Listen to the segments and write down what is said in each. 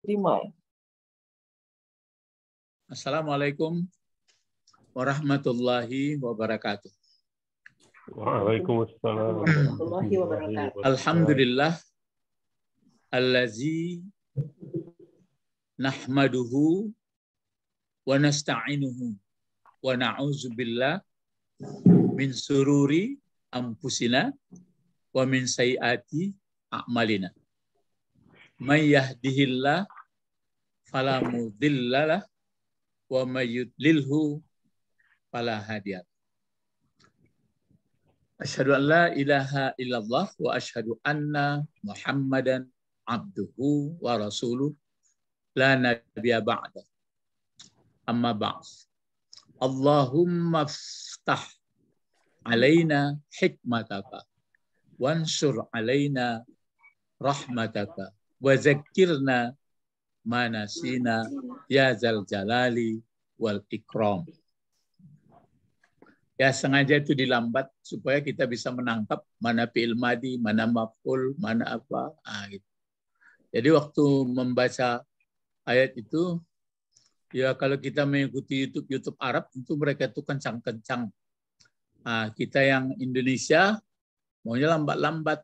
Terima ya. Assalamualaikum warahmatullahi wabarakatuh. Waalaikumsalam warahmatullahi wabarakatuh. Alhamdulillah allazi nahmaduhu wa nasta'inuhu wa na'udzubillah min sururi anfusina wa min sayyiati a'malina. May yahdihillah fala mudhillalah wa may yudlilhu fala hadiyalah. Asyhadu an la ilaha illallah wa asyhadu anna Muhammadan abduhu wa rasuluh la nabiyya ba'da. Amma ba'd. Allahumma ftah alaina hikmataka wansur alaina rahmataka wa zakkirna ma nasina ya zal jalali wal ikram. Ya, sengaja itu dilambat supaya kita bisa menangkap mana fi'il madi, mana maf'ul, mana apa. Gitu. Jadi waktu membaca ayat itu, ya kalau kita mengikuti YouTube Arab, tentu mereka itu kencang-kencang. Kita yang Indonesia maunya lambat-lambat.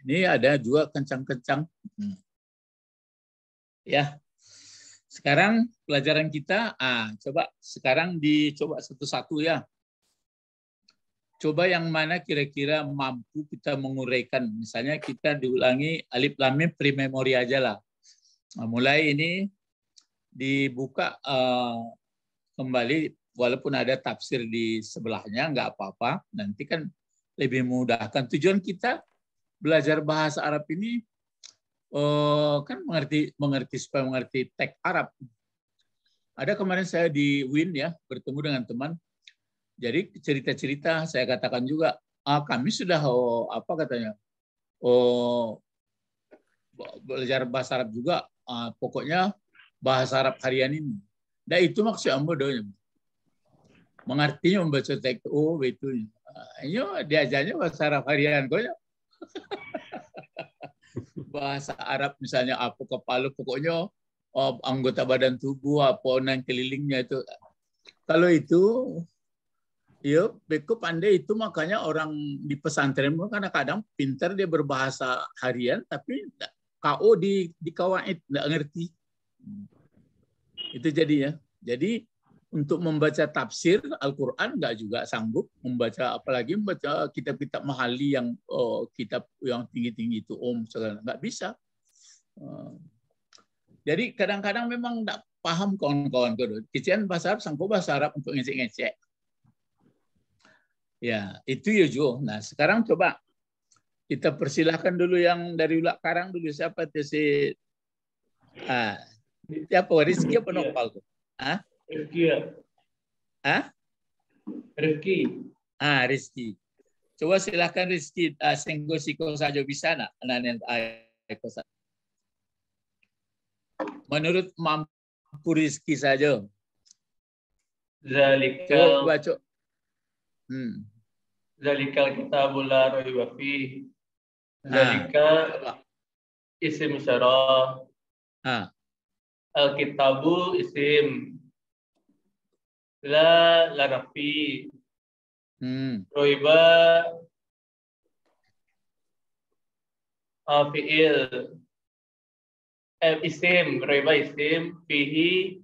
Ini ada juga kencang-kencang. Ya, sekarang pelajaran kita, coba sekarang dicoba satu-satu ya. Coba yang mana kira-kira mampu kita menguraikan. Misalnya kita diulangi alif lam mim pre-memori aja lah. Nah, mulai ini dibuka kembali walaupun ada tafsir di sebelahnya nggak apa-apa. Nanti kan lebih mudahkan. Tujuan kita belajar bahasa Arab ini kan mengerti supaya mengerti teks Arab. Ada kemarin saya di UIN ya bertemu dengan teman. Jadi cerita-cerita saya katakan juga, kami sudah belajar bahasa Arab juga, pokoknya bahasa Arab harian ini. Nah itu maksudnya bodohnya. Mengartinya membaca teks itu. Ini diajarnya bahasa Arab harian kok. Bahasa Arab misalnya apa kepala, pokoknya anggota badan tubuh, apa yang kelilingnya itu. Kalau itu ya, beko pandai itu makanya orang di pesantren kadang-kadang pintar dia berbahasa harian tapi KO di kawaid nggak ngerti. Itu jadinya. Jadi untuk membaca tafsir Al-Qur'an nggak juga sanggup membaca, apalagi membaca kitab-kitab mahali yang kitab yang tinggi-tinggi itu segala nggak bisa. Jadi kadang-kadang memang nggak paham kawan-kawan kedua. Kician bahasa Arab sanggup bahasa Arab untuk ngecek-ngecek. Ya, itu ya Jo. Nah, sekarang coba kita persilahkan dulu yang dari Ulak Karang dulu. Siapa tuh si siapa? Rizky apa Nopal tuh? Rizky ya. Rizky. Rizky. Coba silahkan Rizky senggo siko saja bisa nak? Menurut mampu Rizky saja. Coba baca. Zalikal kitabul la raiba fihi. Zalika isim isyarah. Al-kitabu isim. La rafi. Raiba fi'il. Isim. Raiba isim. Fihi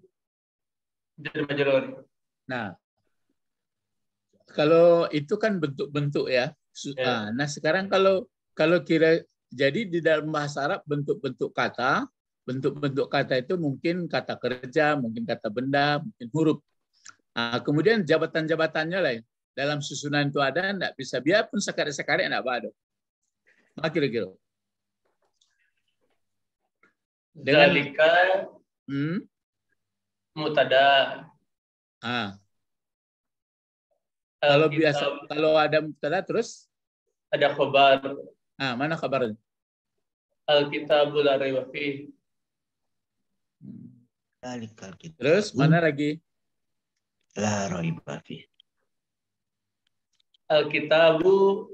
jar majrur. Nah, kalau itu kan bentuk-bentuk ya. Nah, sekarang kalau kira jadi di dalam bahasa Arab bentuk-bentuk kata itu mungkin kata kerja, mungkin kata benda, mungkin huruf. Kemudian jabatan-jabatannya lah. Dalam susunan itu ada, enggak bisa biarpun sekali-sekali enggak ada. Nah, kira-kira. Dengan Zalika mutada. Kalau biasa, kalau ada mubtada terus ada khabar. Mana kabarnya? Al-kitabul la raiba fihi. Terus mana lagi? La raiba fihi. Al-kitabu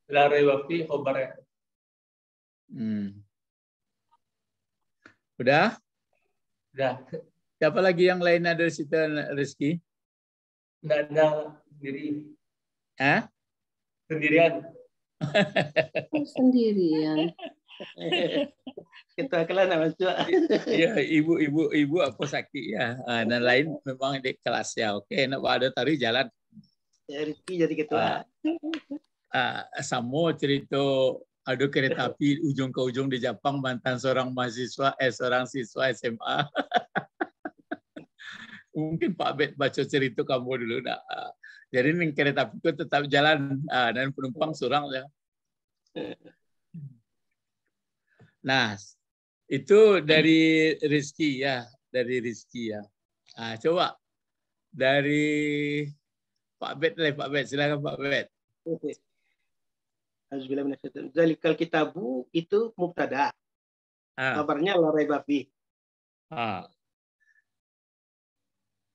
la raiba fihi khabarnya. Udah? Udah. Siapa lagi yang lain ada di situ, Rizky? Enggak ada sendiri. Hah? Sendirian. Sendirian. Kita kelas nak masuk. Ya, ibu aku sakit ya. Dan lain memang di kelas ya. Oke, nak ada tarik jalan. Ya, Rizky jadi ketua. Samo cerita ada kereta api ujung ke ujung di Jepang, mantan seorang siswa SMA. Mungkin Pak Bet baca cerita kamu dulu. Jadi nih kereta api itu tetap jalan dan penumpang seorang ya. Nah, itu dari Rizky ya, coba dari Pak Bet, silakan Pak Bet. Zalikal kitabu itu mubtada. Kabarnya la raiba fi.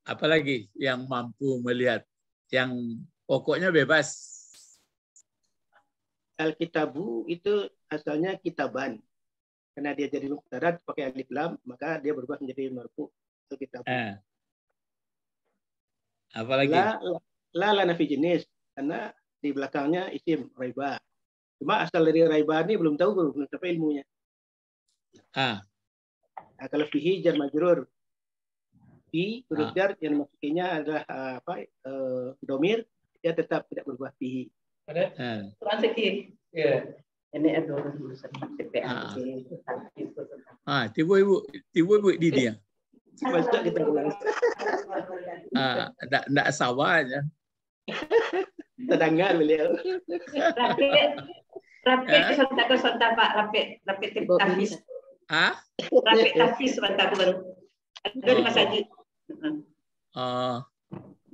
Apalagi yang mampu melihat, yang pokoknya bebas. Al-kitabu itu asalnya kitaban. Karena dia jadi mubtada pakai alif lam, maka dia berubah menjadi marfu. Al-kitabu. Apalagi? La nafi jenis. Karena di belakangnya isim raiba. Cuma asal dari raiba ini belum tahu apa ilmunya. Kalau fihi jar majrur. Fi huruf jar yang masukinya adalah domir, dia tetap tidak berubah fihi. Transaksi. Ya. Ini ada urusan CPA. Tiba-tiba di dia. Masuk kita ulang. Enggak sawah aja. Terdengar beliau. Rapid sontak Pak, rapid tafis. Rapid tafis sontak baru. Ada di Mas Haji.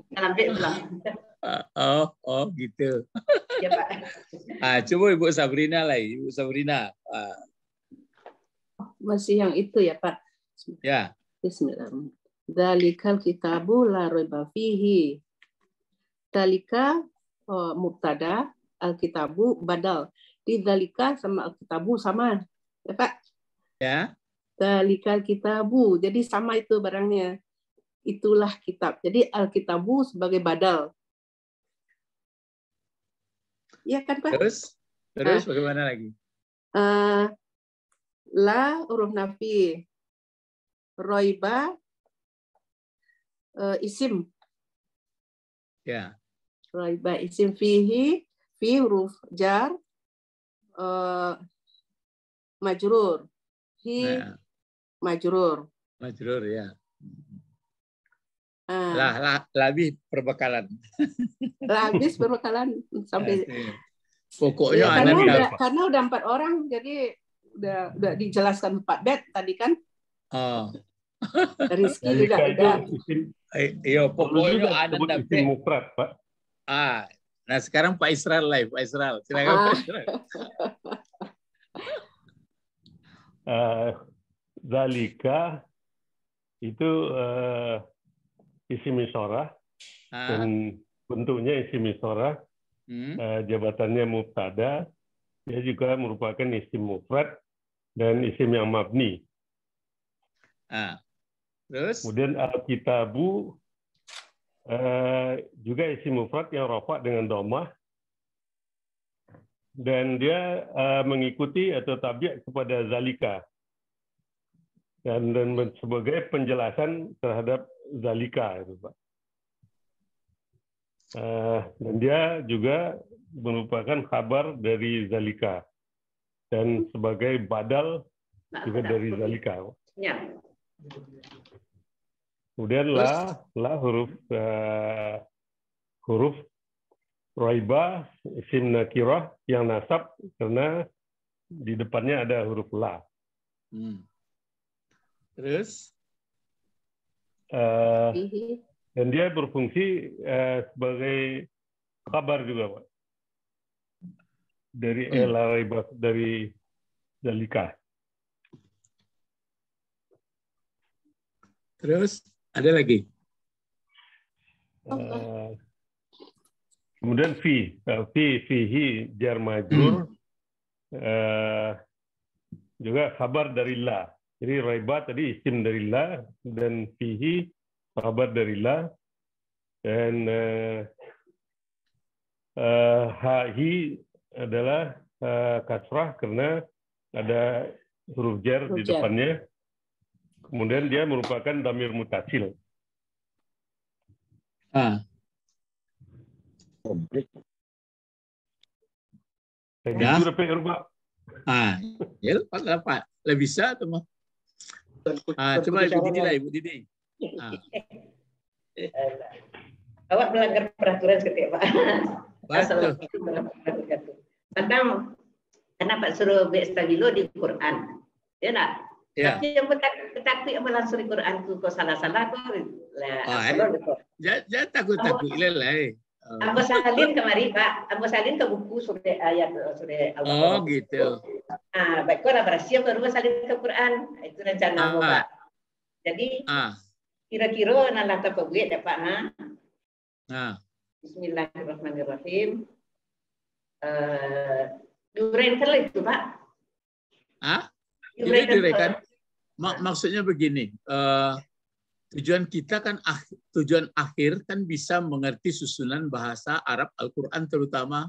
Rapid ulang. Gitu. Ya Pak. Coba Ibu Sabrina lah, Ibu Sabrina. Masih yang itu ya Pak. Ya. Bismillahirrahmanirrahim. Dzalikal kitabu la raiba fihi. Dzalika mubtada, al-kitabu badal. Di dzalika sama al-kitabu sama. Ya Pak? Ya. Dzalikal kitabu. Jadi sama itu barangnya. Itulah kitab. Jadi al-kitabu sebagai badal. Iya kan Pak? Terus bagaimana lagi? La huruf nafi. Roiba isim. Ya. Roiba isim fihi. Fi huruf jar. Majrur. Hi majrur. Majrur ya. Labih perbekalan. Habis berbekalan sampai pokoknya ya, karena udah 4 orang, jadi udah dijelaskan Pak Bet tadi kan. Rizky juga udah. Iya, pokoknya ada isim mufrad, Pak. Nah sekarang Pak Israel live, Pak Israel. Silakan Pak Israel. Zalika itu isim isyarah dan bentuknya isim isyarah, jabatannya mubtada, dia juga merupakan isim mufrad dan isim yang mabni. Terus? Kemudian al-kitabu juga isim mufrad yang rafa dengan dhammah dan dia mengikuti atau tabiat kepada zalika dan sebagai penjelasan terhadap zalika itu Pak. Dan dia juga merupakan kabar dari zalika dan sebagai badal juga dari zalika. Ya. Kemudian la huruf raiba isim nakirah yang nasab karena di depannya ada huruf la. Terus? Dan dia berfungsi sebagai kabar juga, Pak. Dari la raiba, dari zalika. Terus ada lagi? Kemudian fihi jar majrur juga kabar dari la Jadi raiba tadi isim dari la, dan fihi khabar dari la, dan hahi adalah kasrah karena ada huruf jar di depannya. Kemudian dia merupakan dhamir mutasil. Ya. Ya Pak. Lah bisa tuh mah. Coba Ibu Didi lah, Ibu Didi. Awak melanggar peraturan setiap Pak. Betul. Tentang kenapa suruh berstabilo di Quran, ya nak? Ya. Tapi yang takut langsung di Quran tu kau salah-salah kau lah. Jangan takut-takut lelai. Ambo salin kemari Pak, ambo salin ke buku surah ayat surah Allah. Oh gitu. Baik kau dah berhasil baru salin ke Quran. Itu rencana Pak. Jadi kira-kira nalar terpebuat dapat Bismillahirrahmanirrahim. Duren kalau itu Pak. Duren. Maksudnya begini. Tujuan kita kan tujuan akhir kan bisa mengerti susunan bahasa Arab Al-Quran terutama.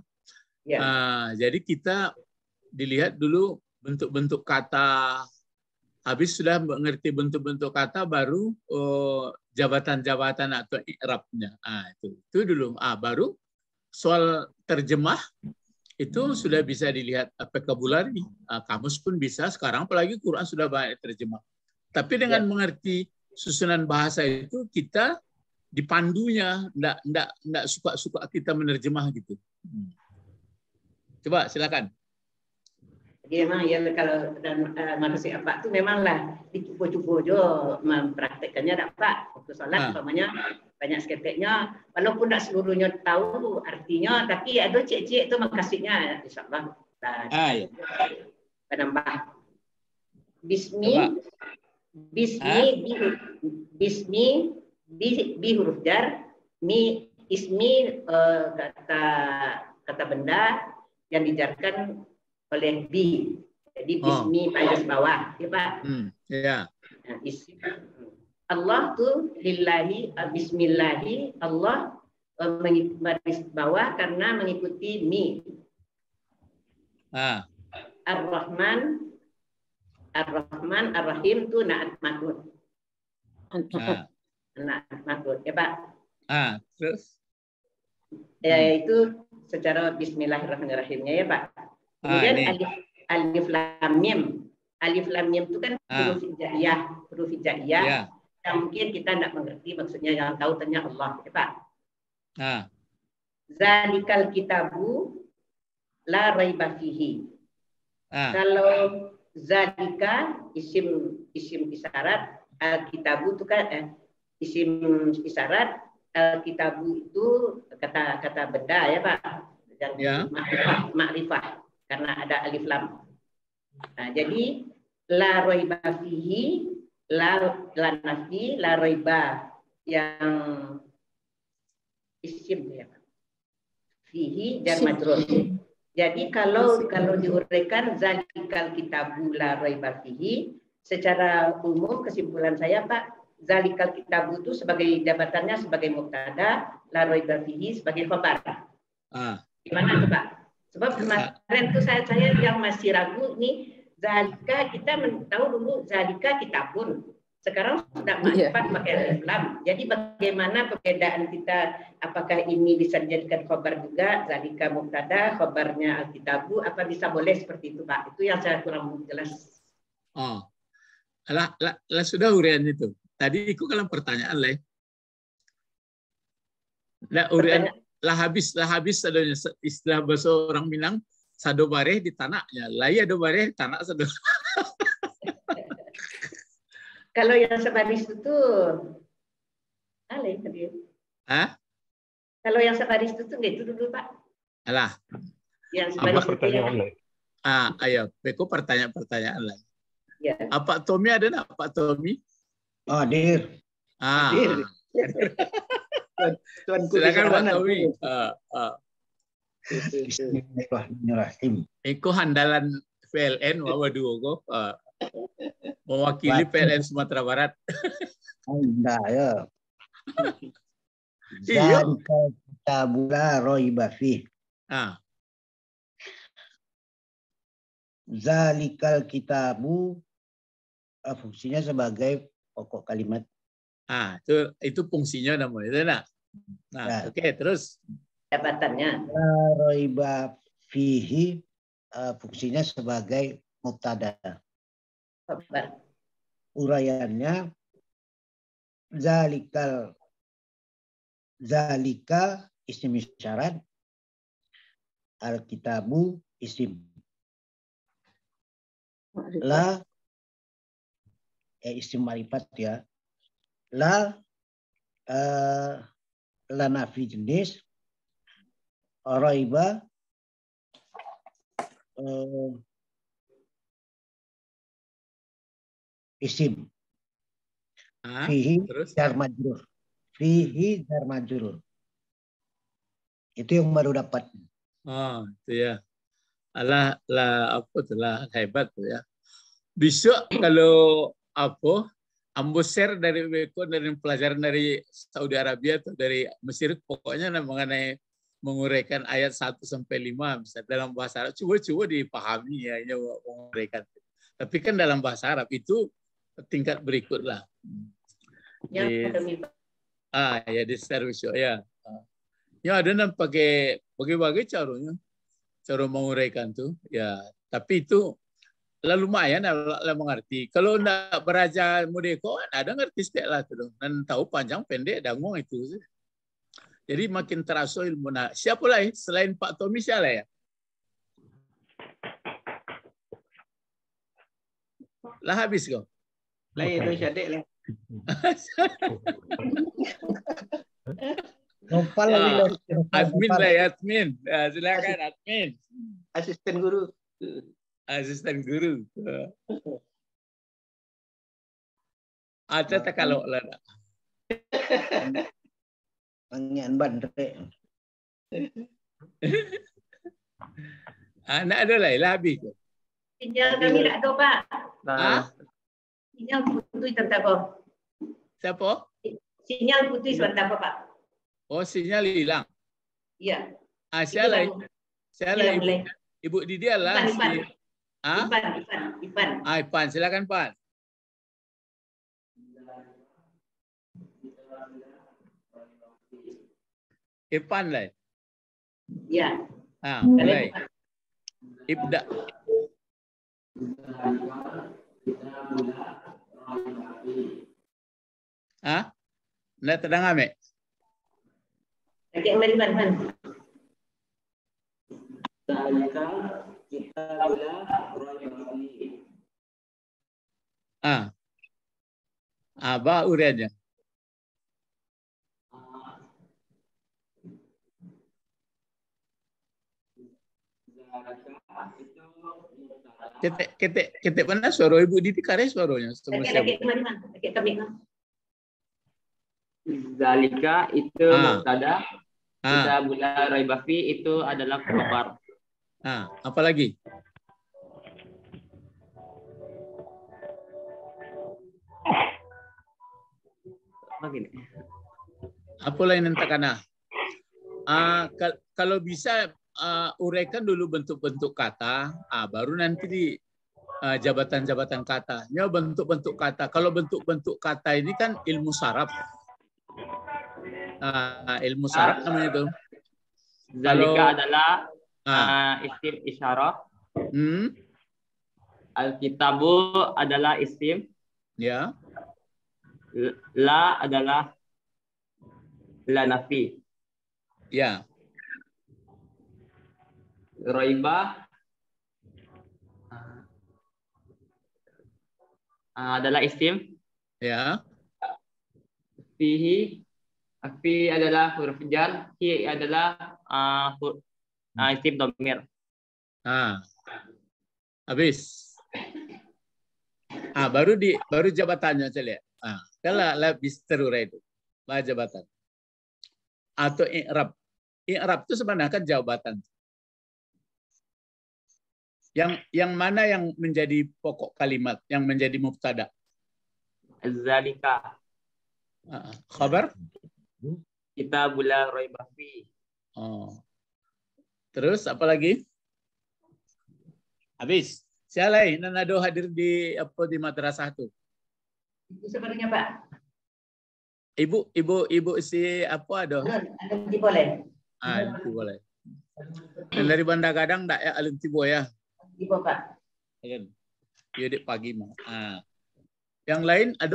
Ya. Jadi kita dilihat dulu bentuk-bentuk kata. Habis sudah mengerti bentuk-bentuk kata baru jabatan-jabatan atau i'rabnya. Itu dulu. Baru soal terjemah itu sudah bisa dilihat vocabulary. Kamus pun bisa sekarang, apalagi Quran sudah banyak terjemah. Tapi dengan mengerti susunan bahasa itu kita dipandunya, enggak suka-suka kita menerjemah gitu. Coba silakan. Jadi memang ya kalau dan manusia apa itu memanglah dicuba-cuba jo mempraktekannya dapat waktu salat umpamanya banyak seketiknya walaupun tak seluruhnya tahu artinya tapi ada cek-cek itu makasihnya insyaallah. Penambah Bismi bi huruf jar, mi ismi kata benda yang dijarkan oleh bi. Jadi bismi pada bawah, ya Pak. Ya. Nah, Allah tuh lillahi bismillahi Allah baris bawah karena mengikuti mi. Ar-Rahman Ar-Rahim itu na'at makhluk. Na'at makhluk, ya Pak. Terus? Ya, itu secara bismillahirrahmanirrahimnya ya Pak. Kemudian alif lam mim. Alif lam mim itu kan huruf hijaiyah. Yang mungkin kita tidak mengerti maksudnya, yang tahu tanya Allah, ya Pak. Zalikal kitabu la raiba fihi. Kalau zalika isim isyarat, kitabu itu kan isim isyarat, kitabu itu kata benda ya Pak, dan makrifah karena ada alif lam. Nah, jadi la raiba fihi, la nafi, la raiba yang isim ya Pak. Fihi dan majrur. Jadi kalau diuraikan zalikal kitabu la raiba fihi, secara umum kesimpulan saya Pak, zalikal kitabu itu sebagai jabatannya sebagai mubtada, la raiba fihi sebagai khabar. Gimana tuh Pak? Sebab kemarin tuh saya yang masih ragu nih, zalika kita tahu dulu zalika kitabun. Sekarang sudah makrifat pakai alif lam. Jadi bagaimana perbedaan kita? Apakah ini bisa dijadikan khabar juga? Zalika mubtada, khabarnya alkitabu. Apa bisa boleh seperti itu Pak? Itu yang saya kurang jelas. Lah sudah urian itu. Tadi itu kalau pertanyaan lah. Lah urian lah habis adanya istilah bahasa orang Minang sado bareh di tanahnya. Lah ya do bareh di tanah sado. Kalau yang sebaris itu tadi. Kalau yang sebaris itu nggak itu dulu Pak. Alah. Yang sebaris itu ya. Ayo, Beko pertanyaan lain. Ya. Pak Tommy ada nggak Pak Tommy? Hadir. Hadir. Silakan Pak Tommy. Bismillahirrahmanirrahim. Eko handalan PLN waduh kok. Mewakili PLN Sumatera Barat. Enggak ya. Iya. Zalikal kitabu la raiba fih. Ah, Zalikal kitabu fungsinya sebagai pokok kalimat. itu fungsinya namanya itu nak. Nah, Ya. oke, terus Jabatannya. La raiba fihi fungsinya sebagai mubtada. Khabar. Uraiannya zalika isim isyarat, al-kitabu isim. La isim marifat ya. La nafi jenis, raiba isim. Fihi terus jar majrur. Fihi jar majrur. Itu yang baru dapat. itu ya. Alah apa tuh lah hebat tuh ya. Besok kalau apa ambo share dari Beko dari pelajaran dari Saudi Arabia atau dari Mesir pokoknya mengenai menguraikan ayat 1 sampai 5 bisa dalam bahasa Arab coba dipahami ya menguraikan. Tapi kan dalam bahasa Arab itu tingkat berikut lah. Ya di service ya. Ya ada yang pakai bagi-bagi cara menguraikan tuh ya. Tapi itu lumayan lah mengerti. Kalau enggak beraja Modeko ada ngerti setiap lah tuh dan tahu panjang pendek dangung itu. Jadi makin terasa ilmu. Nah, siapa lagi selain Pak Tommy siapa ya? Lah habis kau. Lah itu Syadek lah. Nopal lagi. Admin lah ya, admin. Silakan admin. Asisten guru. Asisten guru. Ada tak kalau lah. Pengen bandre. Anak ada lah habis. Sinyal kami tak ada, Pak. Sinyal putus tentang apa? Siapa? Sinyal putus tentang apa, Pak? Oh, sinyal hilang. Iya. Saya Ibu Didi lah. Ipan. Ipan, silakan Pan. Ipan lah. Ya. Mulai. Ibda. Nggak terdengar, Mek? Lagi yang dari Pan. Apa uriannya? Ketek mana suara Ibu Didi kare suaranya? Zalika itu mubtada, kita bula raibafi itu adalah khabar. Apa lagi? Apa lain yang takana? Kalau bisa uraikan dulu bentuk-bentuk kata, baru nanti di jabatan-jabatan kata. Ya bentuk-bentuk kata. Kalau bentuk-bentuk kata ini kan ilmu saraf. Ilmu saraf namanya itu. Zalika adalah isim isyarah. Al-kitabu adalah isim. Ya. La adalah la nafi. Ya. Raibah adalah isim. Ya. Fihi, fi adalah huruf jar, hi adalah isim dhamir. Habis. Baru jabatannya saya lihat. Kalau lebih terurai itu, jabatan. Atau i'rab. I'rab itu sebenarnya kan jabatan. Yang mana yang menjadi pokok kalimat, yang menjadi mubtada? Zalika. Khabar? Kitabul la raiba fi. Oh. Terus apa lagi? Habis. Siapa yang nado hadir di madrasah tu? Itu sebenarnya Pak. Ibu si apa ada? Nanti boleh. Nanti boleh. Dan dari Bandar Gadang tak ya alim tibo ya? Ibu Pak. Kan? Yaudik pagi mah. Yang lain ada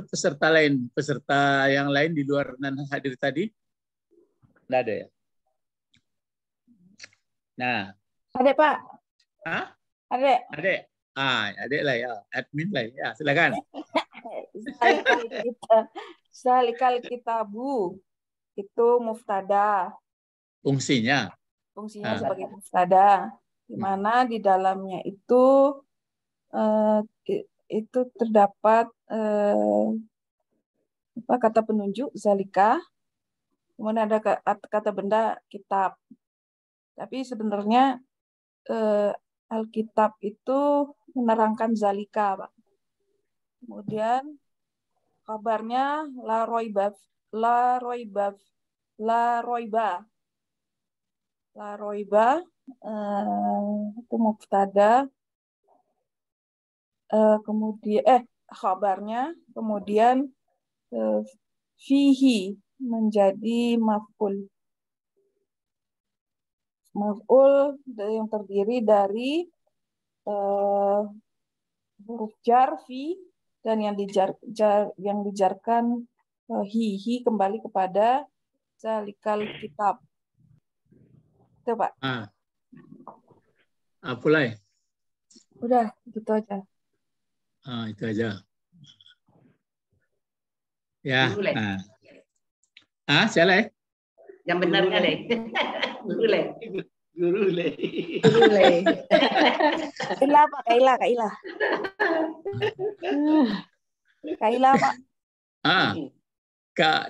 peserta yang lain di luar nan hadir tadi? Tidak ada ya? Nah. Ada Pak. Hah? Ada. Adik lah ya. Admin lah ya. Silakan. Zalikal kitabu itu muftada. Fungsinya Sebagai muftada, di mana di dalamnya itu terdapat kata penunjuk zalika, kemudian ada kata benda kitab. Tapi sebenarnya Alkitab itu menerangkan zalika, Pak. Kemudian kabarnya la roiba itu mubtada, kemudian kabarnya, kemudian fihi menjadi maf'ul yang terdiri dari huruf jar fi dan yang dijarkan hi kembali kepada zalikal kitab. Itu Pak. Apalagi? Udah, gitu aja. Itu aja. Ya. Siapa? Yang benarnya Le. Guru Le. Kaila Pak, Kaila. Kaila Pak.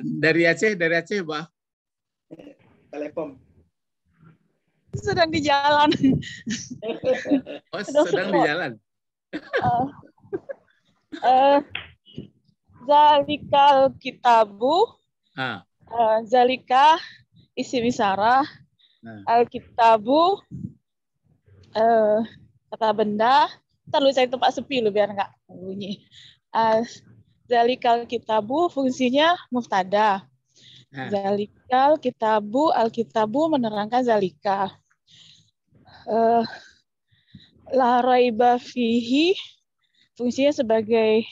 Dari Aceh Pak. Telepon. Sedang di jalan. Sedang di jalan. Zalikal kitabu. Zalika isim isyarah. Alkitabu kata benda. Terlalu saya tempat sepi lu biar nggak bunyi. Zalikal kitabu fungsinya muftada. Zalikal kitabu, alkitabu menerangkan zalika. La raiba fihi fungsinya sebagai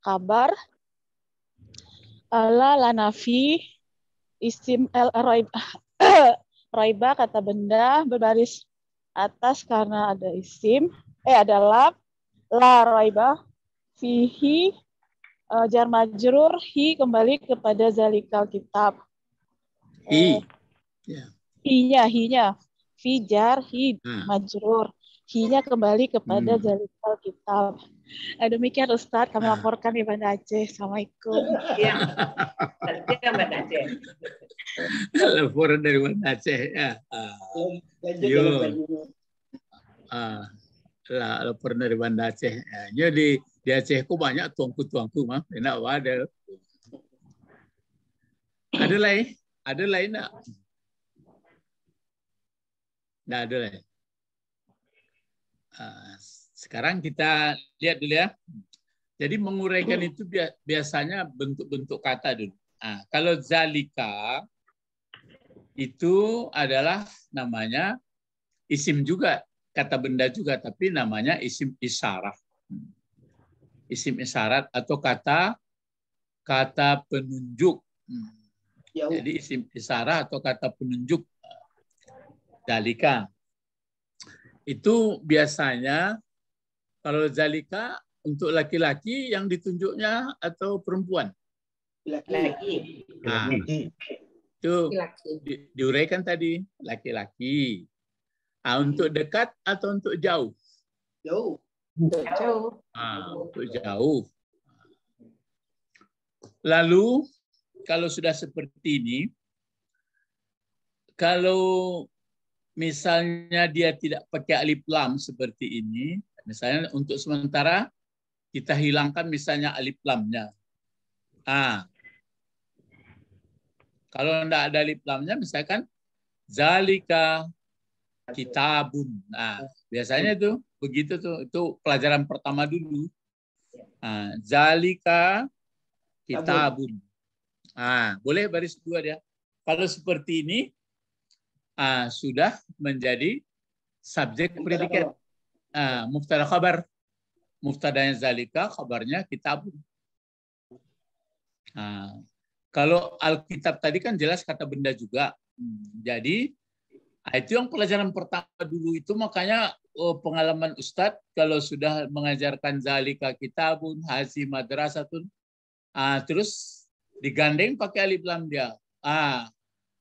kabar. La nafi isim raiba kata benda berbaris atas karena ada isim. Ada lam. La raiba fihi jar majrur hi kembali kepada zalikal kitab. Hinya fi jar hi majrur. Hinya kembali kepada zalikal kitab. Demikian Ustaz, kami laporkan di Banda Aceh. Assalamualaikum. Iya. Mbak Aceh. Laporan dari Banda Aceh ya. Laporan dari Banda Aceh. Jadi di Aceh ku banyak tuangku mah, enak wadah. Ada lain nak? Nggak ada lain. Sekarang kita lihat dulu ya. Jadi menguraikan itu biasanya bentuk-bentuk kata dulu. Kalau zalika itu adalah namanya isim juga, kata benda juga, tapi namanya isim isyarat. Isim isyarat atau kata penunjuk. Jadi isim isyarat atau kata penunjuk zalika. Itu biasanya kalau zalika untuk laki-laki yang ditunjuknya atau perempuan? Laki-laki. Itu diuraikan tadi laki-laki. Untuk dekat atau untuk jauh? Jauh. Untuk jauh. Lalu kalau sudah seperti ini, kalau misalnya dia tidak pakai alif lam seperti ini, misalnya untuk sementara kita hilangkan misalnya alif lamnya. Kalau tidak ada alif lamnya, misalkan zalika kitabun. Nah, biasanya itu begitu tuh. Itu pelajaran pertama dulu. Zalika kitabun. Boleh baris dua dia. Kalau seperti ini sudah menjadi subjek predikat. Mubtada khabar. Mubtadanya zalika, khabarnya kitabun. Kalau Alkitab tadi kan jelas kata benda juga. Jadi itu yang pelajaran pertama dulu itu, makanya pengalaman Ustadz kalau sudah mengajarkan zalika kitabun, hazi madrasatun, terus digandeng pakai alif lam dia.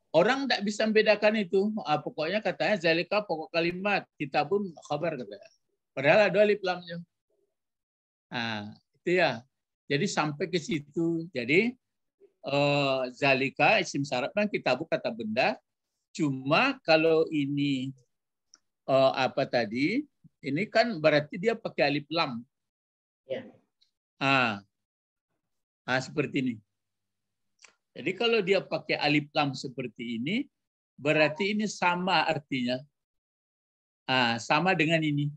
Orang tidak bisa membedakan itu. Pokoknya katanya zalika pokok kalimat, kitabun khabar katanya. Padahal ada alif lamnya. Itu ya. Jadi sampai ke situ. Jadi zalika isim syarat kan kitabu kata benda. Cuma kalau ini apa tadi? Ini kan berarti dia pakai alif lam. Ya. Seperti ini. Jadi kalau dia pakai alif lam seperti ini, berarti ini sama artinya. Sama dengan ini.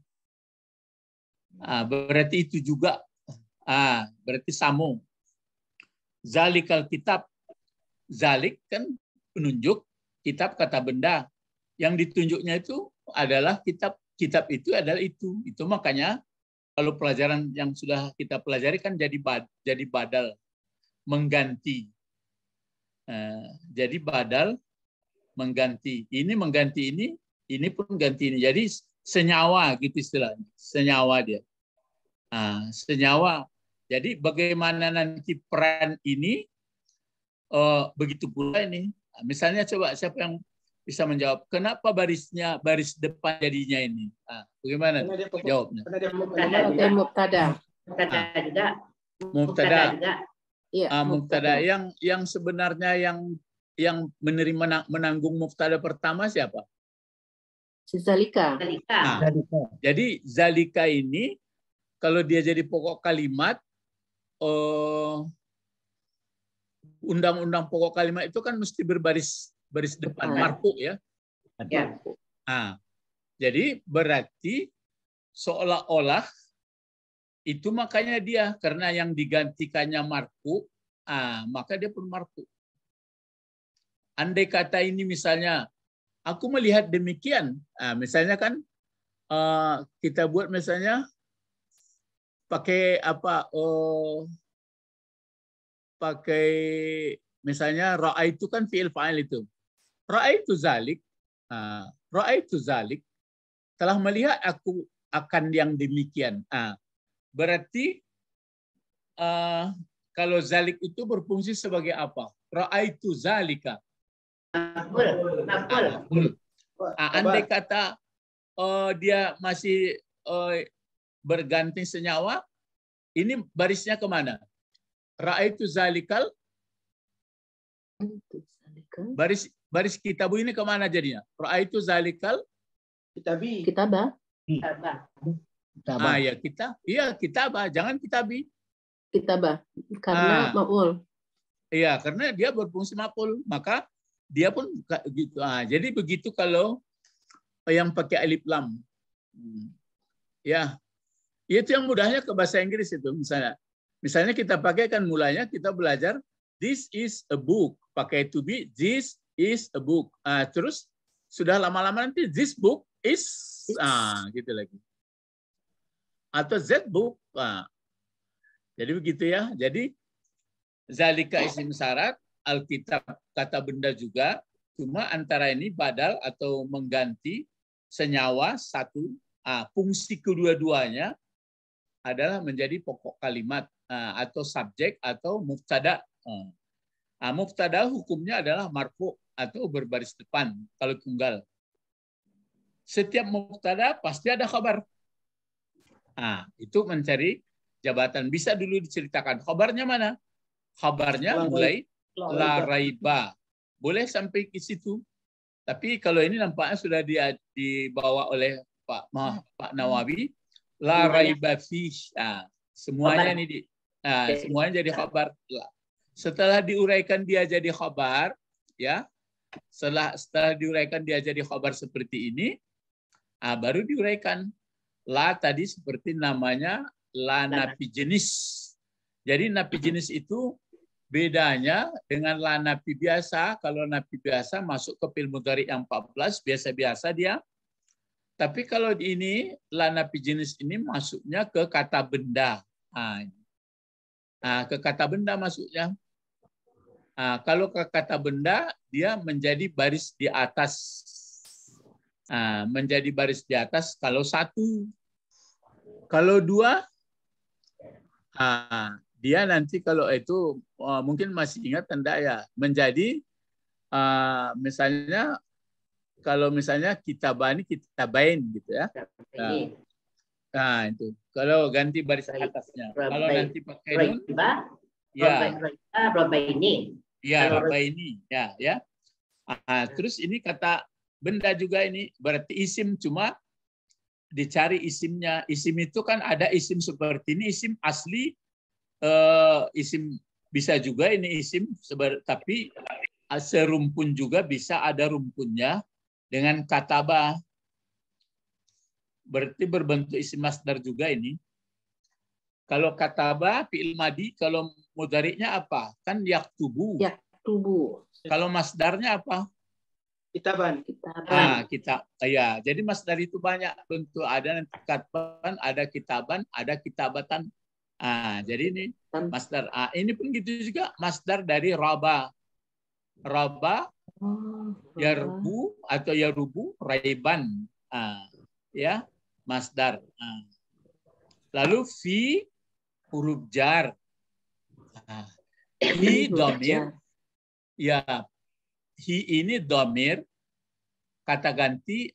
Berarti itu juga. Berarti samo. Zalikal kitab. Zalik kan penunjuk, kitab kata benda. Yang ditunjuknya itu adalah kitab. Kitab itu adalah itu. Itu makanya kalau pelajaran yang sudah kita pelajari kan jadi badal, mengganti. Jadi badal mengganti. Ini mengganti ini pun ganti ini. Jadi senyawa gitu istilahnya. Senyawa dia. Senyawa. Jadi bagaimana nanti peran ini, begitu pula ini. Misalnya coba siapa yang bisa menjawab, kenapa baris depan jadinya ini? Bagaimana jawabnya? Mubtada. Iya. Mubtada yang sebenarnya yang menanggung mubtada pertama siapa? Zalika. Jadi zalika ini kalau dia jadi pokok kalimat, undang-undang pokok kalimat itu kan mesti berbaris depan, marfu ya. Jadi berarti seolah-olah itu makanya dia karena yang digantikannya marfu, maka dia pun marfu. Andai kata ini misalnya aku melihat demikian, misalnya kan kita buat misalnya pakai apa? Pakai misalnya ra'aitu kan fi'il fa'il itu. Ra'aitu zalik. Ra'aitu zalik. Telah melihat aku akan yang demikian. Berarti kalau zalik itu berfungsi sebagai apa? Ra'aitu zalika. Andai kata dia masih berganti senyawa, ini barisnya kemana? Ra'aitu zalikal. Baris kitabu ini kemana jadinya? Ra'aitu zalikal. Kitabah. Ya kitabah. Jangan kitabi. Kitabah. Karena maf'ul. Iya, karena dia berfungsi maf'ul, maka dia pun gitu. Jadi begitu kalau yang pakai alif lam. Ya. Itu yang mudahnya ke bahasa Inggris itu misalnya kita pakai kan mulanya kita belajar this is a book, pakai to be, this is a book. Terus sudah lama-lama nanti this book is gitu lagi. Atau that book. Jadi begitu ya. Jadi zalika isim syarat, Alkitab kata benda juga, cuma antara ini badal atau mengganti senyawa satu. Fungsi kedua-duanya adalah menjadi pokok kalimat atau subjek atau mubtada. Mubtada hukumnya adalah marfu atau berbaris depan kalau tunggal. Setiap mubtada pasti ada khabar. Itu mencari jabatan. Bisa dulu diceritakan. Khabarnya mana? Khabarnya mulai la raiba. Boleh sampai ke situ. Tapi kalau ini nampaknya sudah dibawa oleh Pak Nawawi, la raiba fihi. Semuanya ini semuanya jadi khabar. Setelah diuraikan dia jadi khabar, ya. Setelah diuraikan dia jadi khabar seperti ini, baru diuraikan. La tadi seperti namanya la nafi jenis. Jadi nafi jenis itu bedanya dengan la nafi biasa. Kalau nafi biasa masuk ke fi'il mudhari yang 14, biasa-biasa dia. Tapi kalau ini la nafi jenis ini masuknya ke kata benda. Ke kata benda masuknya. Kalau ke kata benda, dia menjadi baris di atas. Menjadi baris di atas kalau satu. Kalau dua, dia nanti kalau itu mungkin masih ingat tanda ya. Menjadi misalnya kalau misalnya kitabani, kitabain gitu ya. Itu. Kalau ganti baris atasnya. Kalau nanti pakai nun, ya. Robaini. Ya, robaini. Ya. Terus ini kata benda juga ini berarti isim, cuma dicari isimnya. Isim itu kan ada isim seperti ini, isim asli, isim bisa juga ini isim, tapi serumpun juga bisa ada rumpunnya dengan kataba. Berarti berbentuk isim masdar juga ini. Kalau kataba fi'il madi, kalau mudhari'nya apa? Kan yaktubu. Yaktubu. Kalau masdarnya apa? Kitaban. Ya. Jadi masdar itu banyak bentuk. Ada kataban, ada kitaban, ada kitabatan. Jadi ini masdar. Ini pun gitu juga masdar dari raba. Raba, yarbu atau yarubu, raiban. Ya, masdar. Lalu fi huruf jar. Hi domir. Ya, hi ini domir. Kata ganti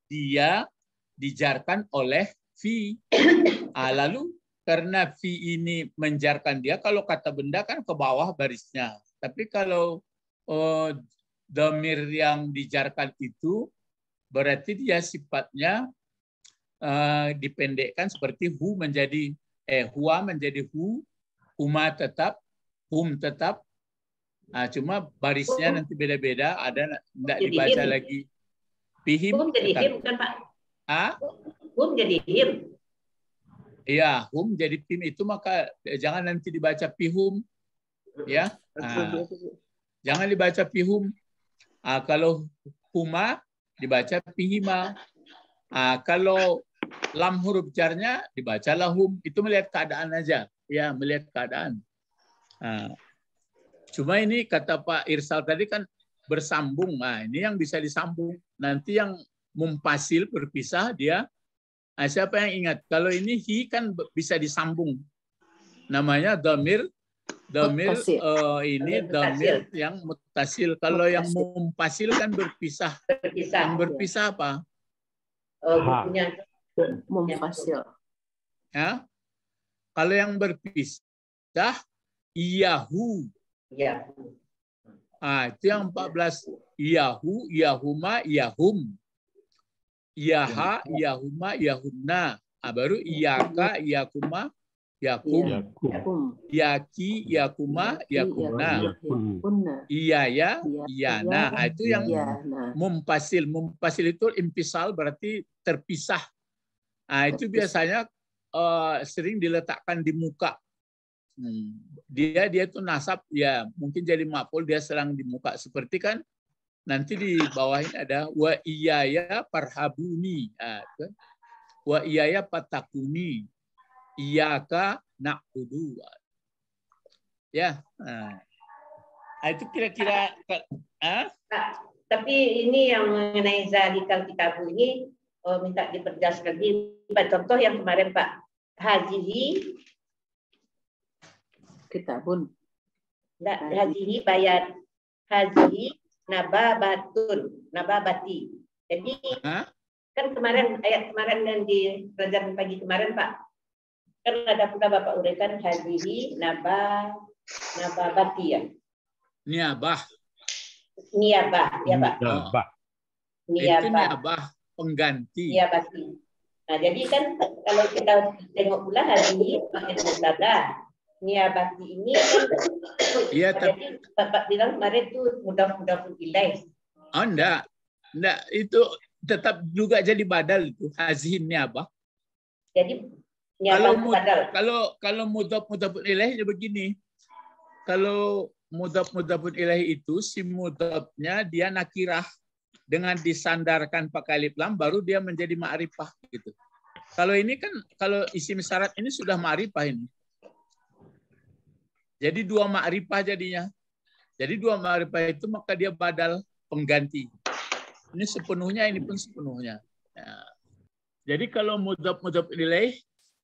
dia dijarkan oleh fi. Lalu karena fi ini menjarkan dia, kalau kata benda kan ke bawah barisnya. Tapi kalau domir yang dijarkan itu berarti dia sifatnya dipendekkan seperti hu menjadi huwa menjadi hu, huma tetap, hum tetap. Cuma barisnya nanti beda-beda, ada tidak dibaca him. lagi. Pihim Hum jadi tetap. him kan Pak? Hum jadi him. Iya, hum jadi pim itu maka jangan nanti dibaca pihum, ya. Jangan dibaca pihum. Kalau huma dibaca pihima. Kalau lam huruf jarnya dibaca lahum. Itu melihat keadaan aja, ya, melihat keadaan. Cuma ini kata Pak Irsal tadi kan bersambung. Ini yang bisa disambung. Nanti yang mumpasil berpisah dia. Siapa yang ingat? Kalau ini hi kan bisa disambung. Namanya domir ini domir yang mutasil. Kalau yang mumpasil kan berpisah. Yang berpisah apa? Mumpasil. Ya. Kalau yang berpisah iyahu. Itu yang 14. Iyahu, iyahuma, iyahum. Iyaha, iyahuma, iyahumna. Baru iyaka, iyakuma, yakum. Iyaki, iyakuma, yakumna. Iyaya, iyana. Itu yang mumpasil. Mumpasil itu impisal berarti terpisah. Itu biasanya sering diletakkan di muka. Dia itu nasab, ya mungkin jadi maf'ul, dia serang di muka. Seperti kan nanti di bawah ini ada wa iyaya parhabuni, wa iyaya patakuni, iyaka na'budu. Ya, itu kira-kira. Tapi ini yang mengenai zalikal kitabu ini minta diperjelas lagi. Contoh yang kemarin Pak, hazihi kitabun. Hazihi bayat, hazihi nababati. Jadi kan kemarin ayat kemarin yang di pelajaran pagi kemarin Pak, kan ada pula Bapak uraikan hazihi nababati ya. Niabah Ya Pak. Itu niabah, pengganti. Niabati. Nah, jadi kan kalau kita tengok pula hari ini pakai mubtada. Niabati ini kan iya, jadi Bapak bilang kemarin tuh mudah-mudah ilaih. Oh, enggak, itu tetap juga jadi badal itu hazihi niabah. Jadi kalau mudhaf ilaih begini. Kalau mudhaf ilaih itu si mudhafnya dia nakirah dengan disandarkan pakai alif lam baru dia menjadi ma'rifah gitu. Kalau ini kan kalau isim syarat ini sudah ma'rifah ini. Jadi dua ma'rifah jadinya. Jadi dua ma'rifah itu maka dia badal pengganti. Ini sepenuhnya, ini pun sepenuhnya. Ya. Jadi kalau mudhaf ilaih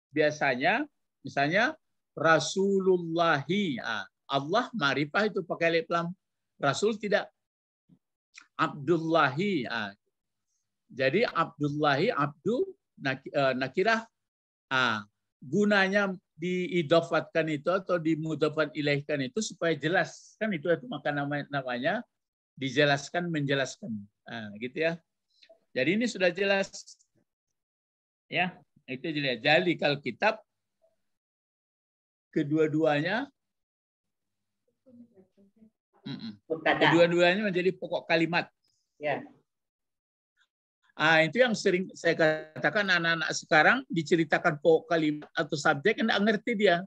biasanya misalnya Rasulullahi. Allah ma'rifah itu pakai alif lam. Rasul tidak. Abdullahi. Jadi Abdullahi, abdu nakirah. Gunanya diidofatkan itu atau dimudhafan ilaihkan itu supaya jelas. Kan itu maka namanya dijelaskan, menjelaskan. Gitu ya. Jadi ini sudah jelas. Ya, itu jelas. Jadi kalau kitab kedua-duanya menjadi pokok kalimat. Ya. Itu yang sering saya katakan anak-anak sekarang diceritakan pokok kalimat atau subjek enggak ngerti dia.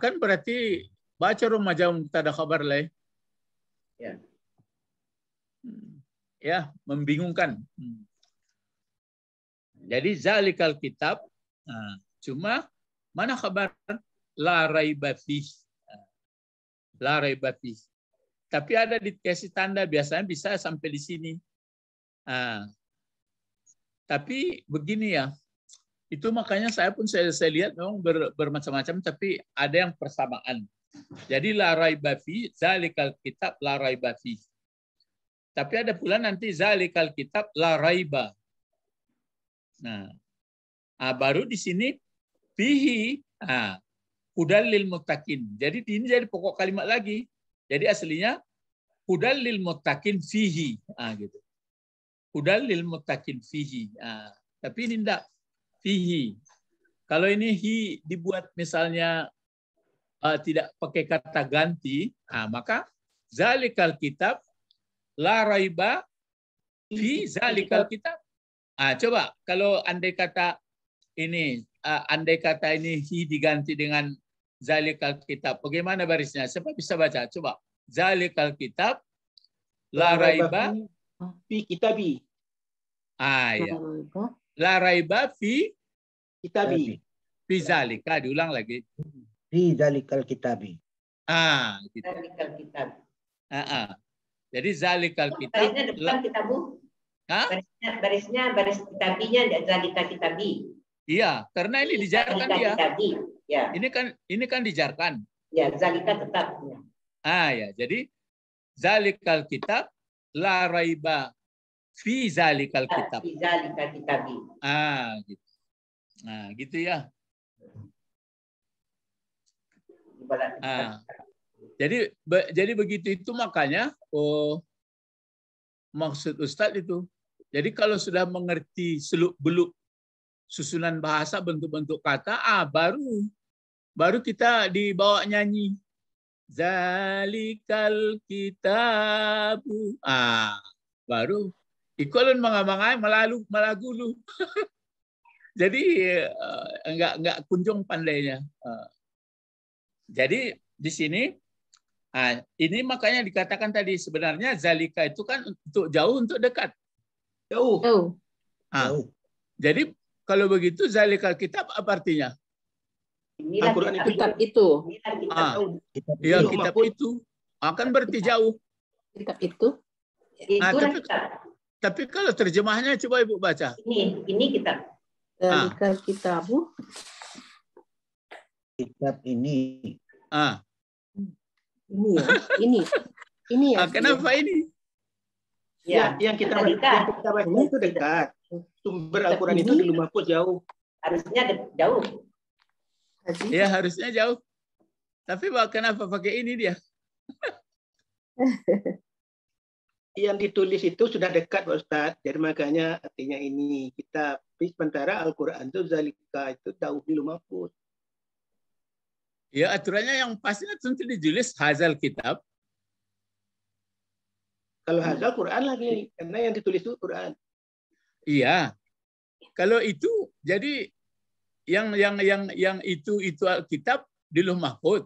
Kan berarti baca remaja mubtada khabar lah. Ya. Ya, membingungkan. Jadi zalikal kitab. Cuma mana kabar la raiba fih. La raiba fih. Tapi ada dikasih tanda biasanya bisa sampai di sini. Tapi begini ya, itu makanya saya lihat memang bermacam-macam, tapi ada yang persamaan. Jadi la raiba fi, zalikal kitab la raiba fi. Tapi ada pula nanti zalikal kitab la raiba. Nah, baru di sini fihi, hudal lil muttaqin. Jadi ini jadi pokok kalimat lagi. Jadi aslinya hudal lil muttaqin fihi, gitu. Hudal lil muttaqin fihi. Tapi ini enggak fihi. Kalau ini hi dibuat misalnya tidak pakai kata ganti, maka zalikal kitab la raiba fi zalikal kitab. Coba kalau andai kata ini hi diganti dengan zalikal kitab, bagaimana barisnya? Siapa bisa baca? Coba. Zalikal kitab la raiba fi kitabi. Ya. La raiba fi kitabi. Fi zalika, diulang lagi. Fi zalikal kitabi. Gitu. Zalikal kitab. Jadi zalikal kitab. Barisnya depan kitabu. Baris kitabinya zalikal kitabi. Iya, karena ini dijarkan dia. Ya. Ini kan dijarkan. Ya, zalika tetap. Ya. Jadi zalikal kitab la raiba fi zalikal kitab. Fi zalikal kitabi. Gitu. Gitu ya. Jadi begitu itu makanya maksud Ustadz itu. Jadi kalau sudah mengerti seluk-beluk susunan bahasa, bentuk-bentuk kata, baru kita dibawa nyanyi. Zalikal kitabu. Baru ikolun mengamangai melagu lu. Jadi enggak kunjung pandainya. Jadi di sini ini makanya dikatakan tadi sebenarnya zalika itu kan untuk jauh, untuk dekat. Jauh. Jadi kalau begitu zalikal kitab apa artinya? Al-Quran kitab itu. Iya, kitab itu akan berarti jauh. Kitab itu. Tapi kalau terjemahnya coba Ibu baca. Ini kitab. Zalikal kitabu. Kitab ini. Ini ya. Kenapa ini? Ya, yang kita baca itu dekat. Sumber Al-Quran itu di Mahfuz jauh. Harusnya jauh. Ya, harusnya jauh. Tapi kenapa pakai ini dia? yang ditulis itu sudah dekat Pak Ustadz. Jadi makanya artinya ini kita sementara Al-Quran itu zalika itu jauh di mahfuz. Ya aturannya yang pastinya tentu ditulis hazal kitab. Kalau hazal Quran lagi, karena yang ditulis itu Quran. Iya. Kalau itu jadi yang itu Alkitab di Lauh Mahfuz.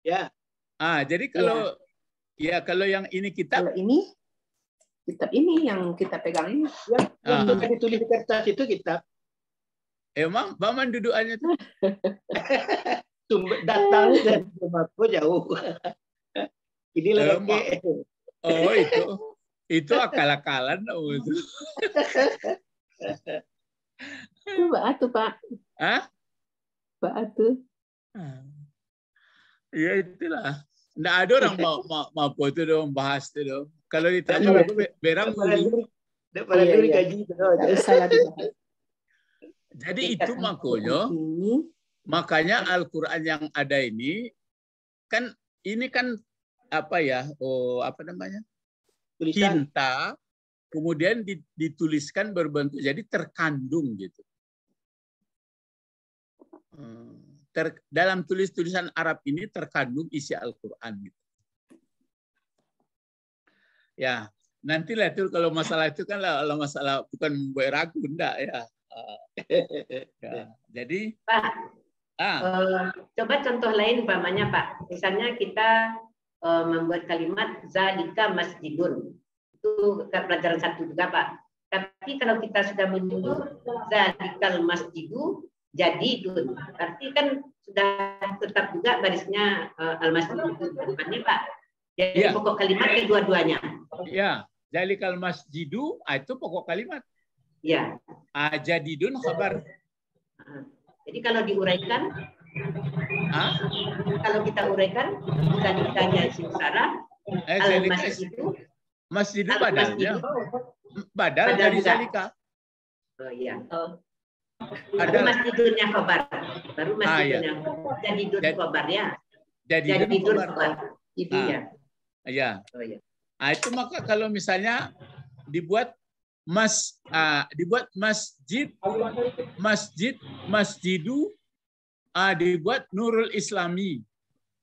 Ya. Jadi kalau kalau yang ini kitab. Kalau ini kitab ini yang kita pegang ini. Yang ditulis di kertas itu kitab. Emang Paman dudukannya tuh? Datang dari Lauh Mahfuz jauh. Inilah Oh itu akal-akalan itu. Itu batu Pak. Batu. Ya itulah. Nggak ada orang mau itu dong bahas itu dong. Kalau ditanya aku berang dulu. Jadi itu makanya Al-Quran yang ada ini kan apa ya? Apa namanya? Tinta kemudian dituliskan berbentuk jadi terkandung gitu. Dalam tulisan Arab ini terkandung isi Al-Quran gitu. Ya, nantilah itu kalau masalah itu kan kalau masalah bukan membuat ragu enggak ya. Jadi Pak, coba contoh lain umpamanya Pak. Misalnya kita membuat kalimat zalika masjidun. Itu pelajaran 1 juga Pak. Tapi kalau kita sudah menyuruh zalikal masjidu jadidun, berarti kan sudah tetap juga barisnya al-masjid itu depannya Pak. Jadi pokok kalimat kedua-duanya. Ya, zalikal masjidu itu pokok kalimat. Ya. Jadidun khabar. Jadi kalau diuraikan, kalau kita uraikan, zalikanya isim sarah, al-masjidu. Masjidu badalnya. Badal dari zalika. Oh iya. Baru masjidunnya khabar. Baru masjidunnya. Jadidun khabar ya. Jadidun khabar. Itu ya. Iya. Oh iya. Itu maka kalau misalnya dibuat masjidu dibuat Nurul Islami.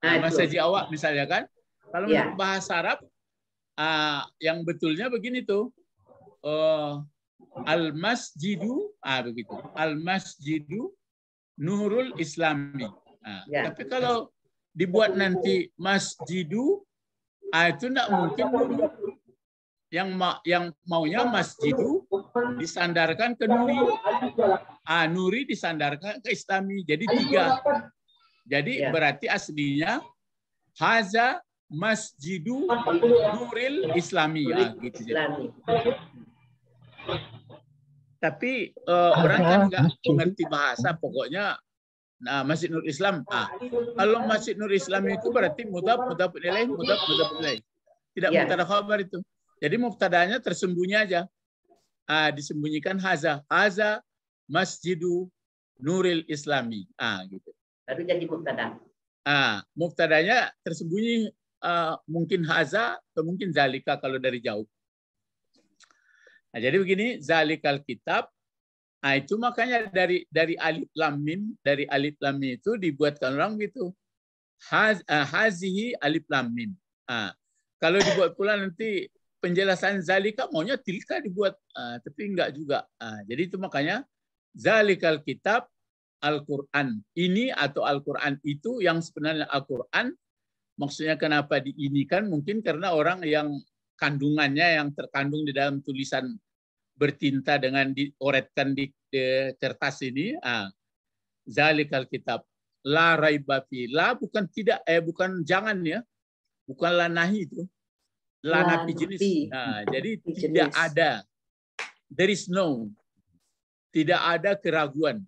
Masjid awak misalnya kan. Kalau bahasa Arab yang betulnya begini tuh. Al-Masjidu begitu. Al-Masjidu Nurul Islami. Tapi kalau dibuat nanti Masjidu itu enggak mungkin yang maunya Masjidu disandarkan ke Nuri. Nuri disandarkan ke Islami. Jadi 3. Jadi berarti aslinya haza Masjidu Nuril Islami gitu. Tapi orang kan nggak mengerti bahasa, pokoknya Masjid Nur Islam. Kalau Masjid Nur Islam itu berarti mudhaf ilaih. Tidak mubtada khabar itu. Jadi mubtadanya tersembunyi aja. Disembunyikan haza Masjidu Nuril Islami. Gitu. Baru jadi mubtada. Mubtadanya tersembunyi mungkin haza atau mungkin zalika kalau dari jauh. Jadi begini, zalikal kitab. Itu makanya dari alif lam mim, itu dibuatkan orang gitu. Hazihi alif lam mim. Kalau dibuat pula nanti penjelasan zalika maunya tilka dibuat, tapi enggak juga. Jadi itu makanya zalikal kitab Al-Qur'an. Ini atau Al-Qur'an itu yang sebenarnya Al-Qur'an. Maksudnya kenapa diinikan? Mungkin karena orang yang kandungannya yang terkandung di dalam tulisan bertinta dengan dioretkan di kertas ini. Zalikal kitab la raiba fi. La bukan tidak, bukan jangan ya. Bukan la nahi itu. La nafi jenis. Jadi tidak ada. There is no. Tidak ada keraguan.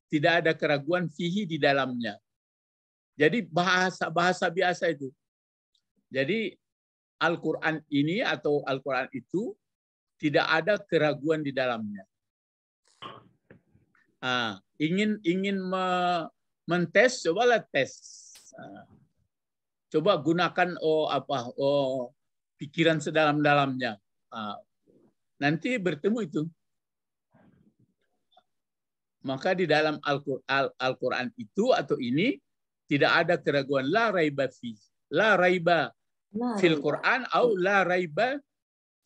Tidak ada keraguan fihi di dalamnya. Jadi bahasa biasa itu. Jadi Al-Quran ini atau Al-Quran itu tidak ada keraguan di dalamnya. Ingin mentes, cobalah tes. Coba gunakan pikiran sedalam-dalamnya. Nanti bertemu itu. Maka di dalam Al-Quran itu atau ini tidak ada keraguan. La raiba fi. La raiba fil Quran atau la raiba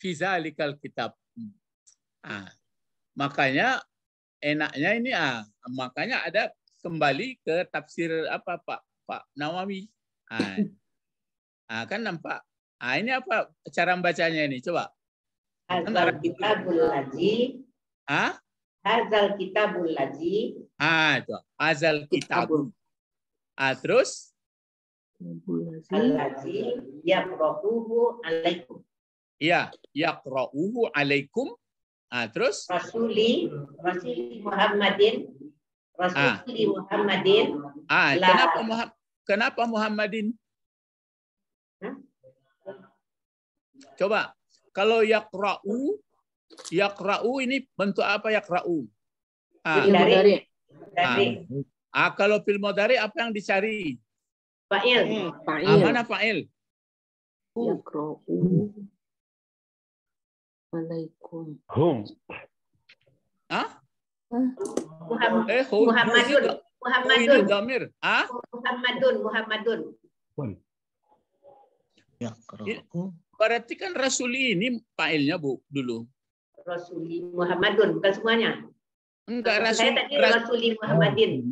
fi zalikal kitab. Makanya enaknya ini makanya ada kembali ke tafsir apa Pak Nawawi. Kan nampak. Ini apa cara membacanya ini? Coba. Hazal kitabul ladzi. Hazal kitabul ladzi. Itu. Hazal kitabul. Terus? Al-ladzi yaqra'uhu alaikum. Iya, yaqra'uhu alaikum. Terus? Rasuli Muhammadin. Rasuli Muhammadin. Kenapa Muhammadin? Coba. Kalau yaqra'u ini bentuk apa yaqra'u? Dari. Kalau fil mudhari apa yang dicari? Fa'il. Mana fa'il? Yaqra'u alaikum. Hum. Muhammadun. Ini dhamir. Muhammadun. Yaqra'u. Berarti kan rasuli ini fa'ilnya Bu dulu. Rasuli Muhammadun, bukan semuanya. Enggak, Saya tadi Rasuli Muhammadin.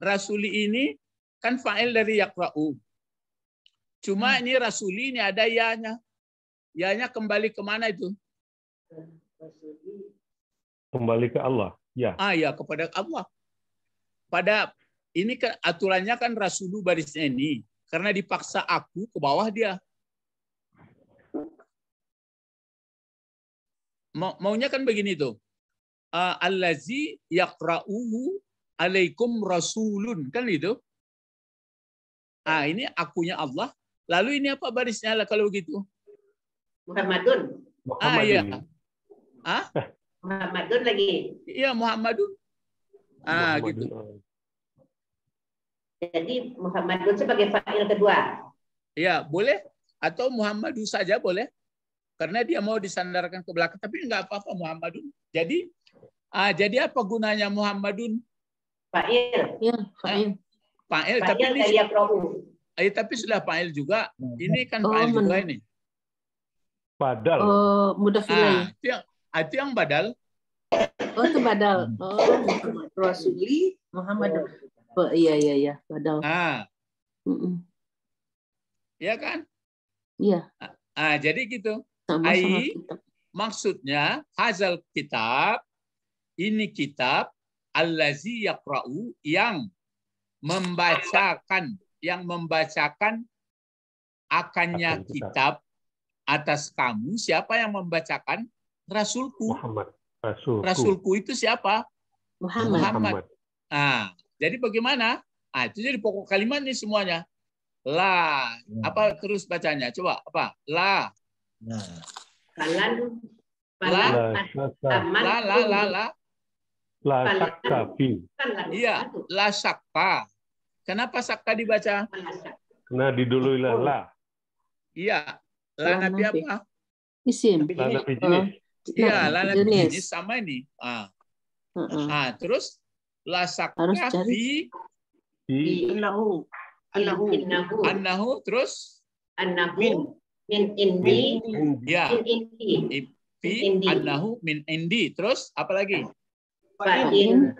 Rasuli ini kan fa'il dari yaqra'u. Cuma ini rasuli ini ada ya-nya. Ya-nya kembali ke mana itu? Kembali ke Allah. Ya. Ya, kepada Allah. Pada ini kan aturannya kan rasulu barisnya ini. Karena dipaksa aku ke bawah dia. Maunya kan begini tuh. Allazi yaqra'uhu alaikum rasulun. Kan itu. Ini akunya Allah. Lalu ini apa barisnya lah kalau begitu? Muhammadun. Iya. Muhammadun lagi. Iya, Muhammadun. Gitu. Jadi Muhammadun sebagai fa'il kedua. Ya, boleh. Atau Muhammadu saja boleh. Karena dia mau disandarkan ke belakang. Tapi enggak apa-apa Muhammadun. Jadi apa gunanya Muhammadun? Fa'il. Ya, fa'il. Fa'il, tapi ini tapi sudah fa'il juga. Ini kan fa'il juga ini. Badal. Mudhaf ilaih. Itu yang badal. Itu badal. Rasuli Muhammad. Iya, badal. Iya kan? Iya. Jadi gitu. Maksudnya hazal kitab, ini kitab allazi yaqra'u yang membacakan akannya kitab atas kamu. Siapa yang membacakan? Rasulku. Muhammad. Rasulku itu siapa? Muhammad. Jadi bagaimana? Itu jadi pokok kalimat nih semuanya. La. Apa terus bacanya? Coba apa? La. La syakka fi. Iya, la syakka. Kenapa sakka dibaca? Nah, didului la. Iya. La nabi apa? Isim. La nabi jenis. Iya, la nabi jenis sama ini. Terus la syakka fi annahu terus min indi. Ya. Fi annahu min indi. Terus apa lagi? Fa'in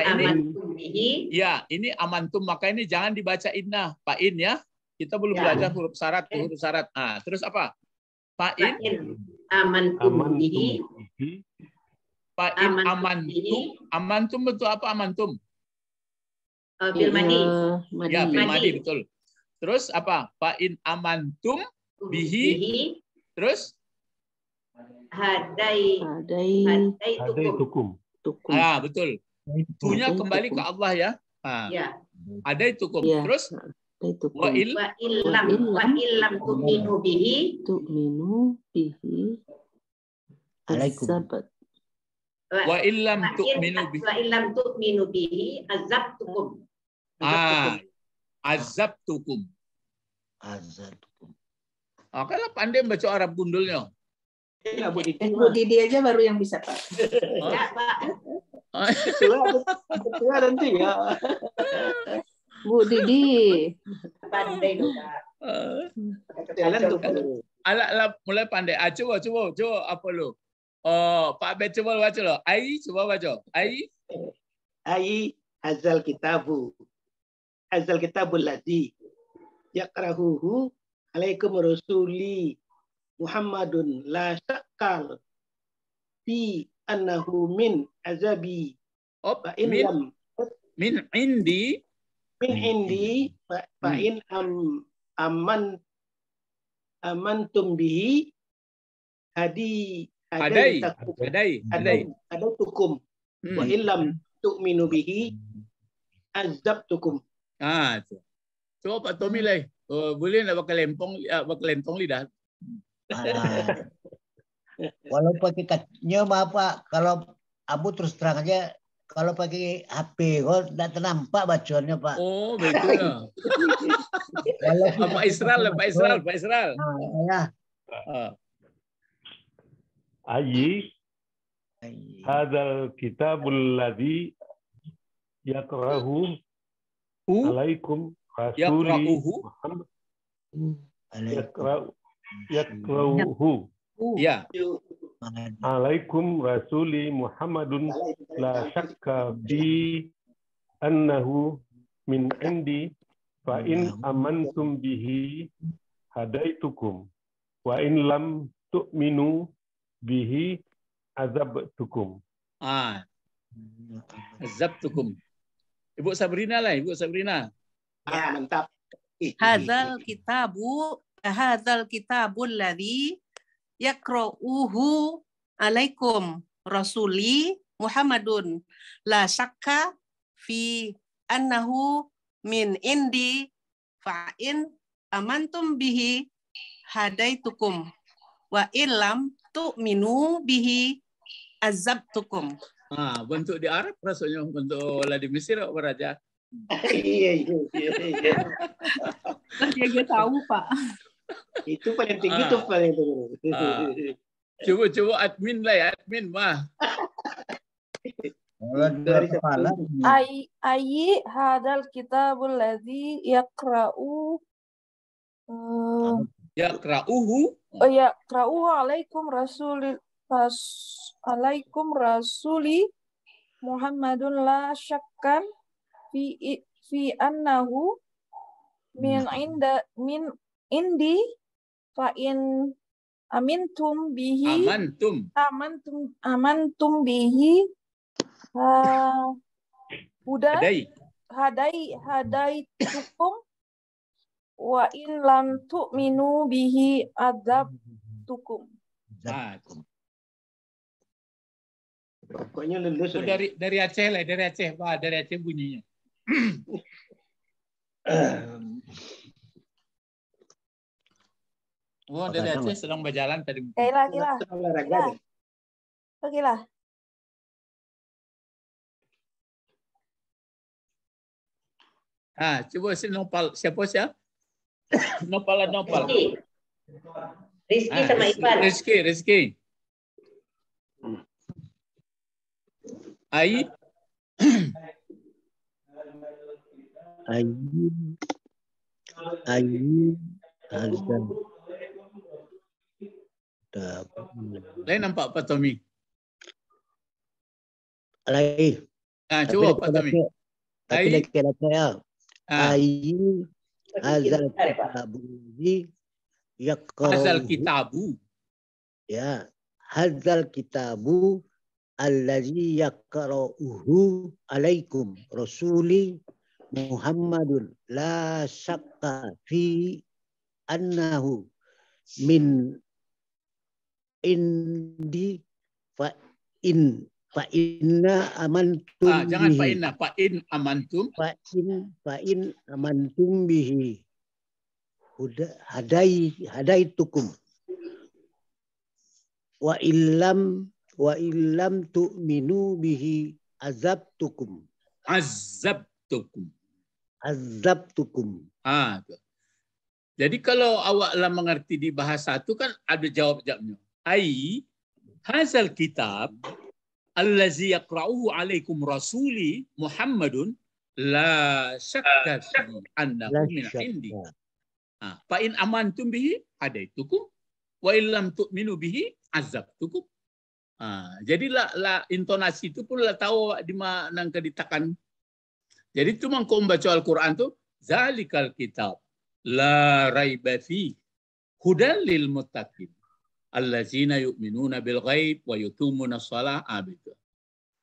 amantum bihi. Ya, ini amantum, maka ini jangan dibaca inna. Fa'in ya. Kita belum belajar huruf syarat. Terus apa? Fa'in amantum bihi. Fa'in amantum. Amantum betul apa amantum? Bil madi. Ya, bil madi betul. Terus apa? Fa'in amantum bihi. Terus? Hadaitukum. Betul. Tunya kembali ke Allah ya. Ada itu kum. Terus wa illam tu'minu bihi alaikum. Wa illam tu'minu bihi azabtukum. Azabtukum. azabtukum. Kalau pandai baca Arab gundulnya. Ya, Bu Didi. Bu Didi aja baru yang bisa, Pak. Ya, Pak. Ketua nanti ya. Bu Didi. Pandai loh, Pak. Jalan tuh. Alah, mulai pandai. Coba apa lo? Oh, Pak Bet coba baca lo. Coba baca. Hazal kitabul ladzi yakrahuhu alaikum rasuli Muhammadun la syakkal fi annahu min azabi fa in lam min indi fa in amantum bihi hadai tukum wa in lam tu'minu bihi azabtukum. Coba Pak Tommy lah. Boleh nak pakai lempong lidah. Walau pakai katnya maaf Pak, kalau Abu terus terang aja kalau pakai HP kok tidak ternampak bacaannya Pak. Oh betul. Pak Israel. Ya. Hadzal kitabul ladzi yakrahu alaikum rasuli Muhammad yakrahu ya alaikum rasuli Muhammadun la syakka bi annahu min indi fa in amantum bihi hadaitukum wa in lam tu'minu bihi azabtukum. Azabtukum. Ibu Sabrina lah, Ibu Sabrina. Mantap. Hadzal kitabul ladzi yakra'uhu alaikum rasuli Muhammadun la syakka fi annahu min indi fa in amantum bihi hadaitukum wa illam tu'minu bihi azabtukum. Bentuk di Arab rasanya bentuk lah di Mesir apa Raja? Iya. Dia tahu Pak. Itu paling tinggi tuh paling tinggi. Coba admin lah, admin mah. Dari kepala. Ayyi hadal kitabul ladzi yakra'uhu alaikum rasuli Muhammadun la syakkan fi annahu min indi fa in amantum bihi hadaitukum wa in lam tu'minu bihi adzabtukum. Pokoknya lulus. Dari Aceh lah, dari Aceh, Pak, dari Aceh bunyinya. Dari Aceh sedang berjalan tadi. Oke lah. Coba si Nopal, siapa? Nopal. Rizky sama Ivan. Rizky. Ayy hazal. Lain nampak Pak Tommy. Lain. Coba Pak Tommy. Ayy hazal kitabu. Ya, hazal kitabu allazi yakra'uhu alaikum rasuli Muhammadun la syakka fi annahu min indi fa inna amantum jangan fa in amantum bihi hadaitukum wa illam tu'minu bihi azabtukum. Jadi kalau awaklah mengerti di bahasa itu kan ada jawab-jawabnya. Ai hazal kitab allazi yaqra'uhu alaikum rasuli Muhammadun la syakka fi annahu min indi. Fa in amantum bihi hadaitukum wa illam tu'minu bihi azabtukum. Jadi lah intonasi itu pun lah tahu di mana ditekan. Jadi cuma kau membaca Al-Quran tuh zalikal kitab la raiba fi hudan lil muttaqin allazina yu'minuna bil ghaib wa yuqimuna shalah.